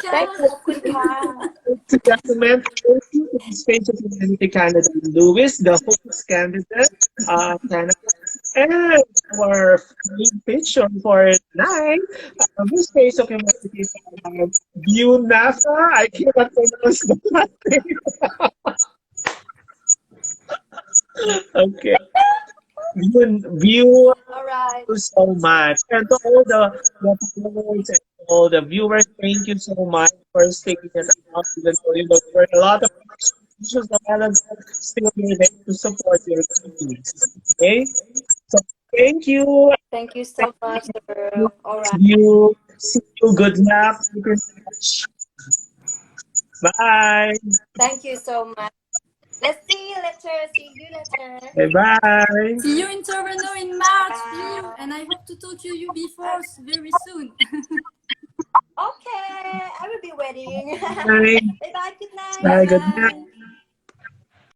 Thank Thongkaew. you, Queen Ka. To document thank you to the Space of Humanity Canada, Lewis, the host candidate, Canada, and our main picture for tonight, the Space of Humanity Canada, Bew Nuttha. I cannot pronounce the last name. Okay. Bew, All right. you so much. And to all the followers and all the viewers, thank you so much for sticking it out. Even though you know there were a lot of issues the island still you're there to support your kids. Okay? So thank you. Thank you so much, See sir. All right. you. See you. Good luck. Keep in touch. Bye. Thank you so much. Let's see you later. See you later. Bye bye. See you in Toronto in March, Bye. Bew, and I hope to talk to you before very soon. Okay, I will be waiting. Bye. Bye bye. Good night. Bye. Good night. Bye.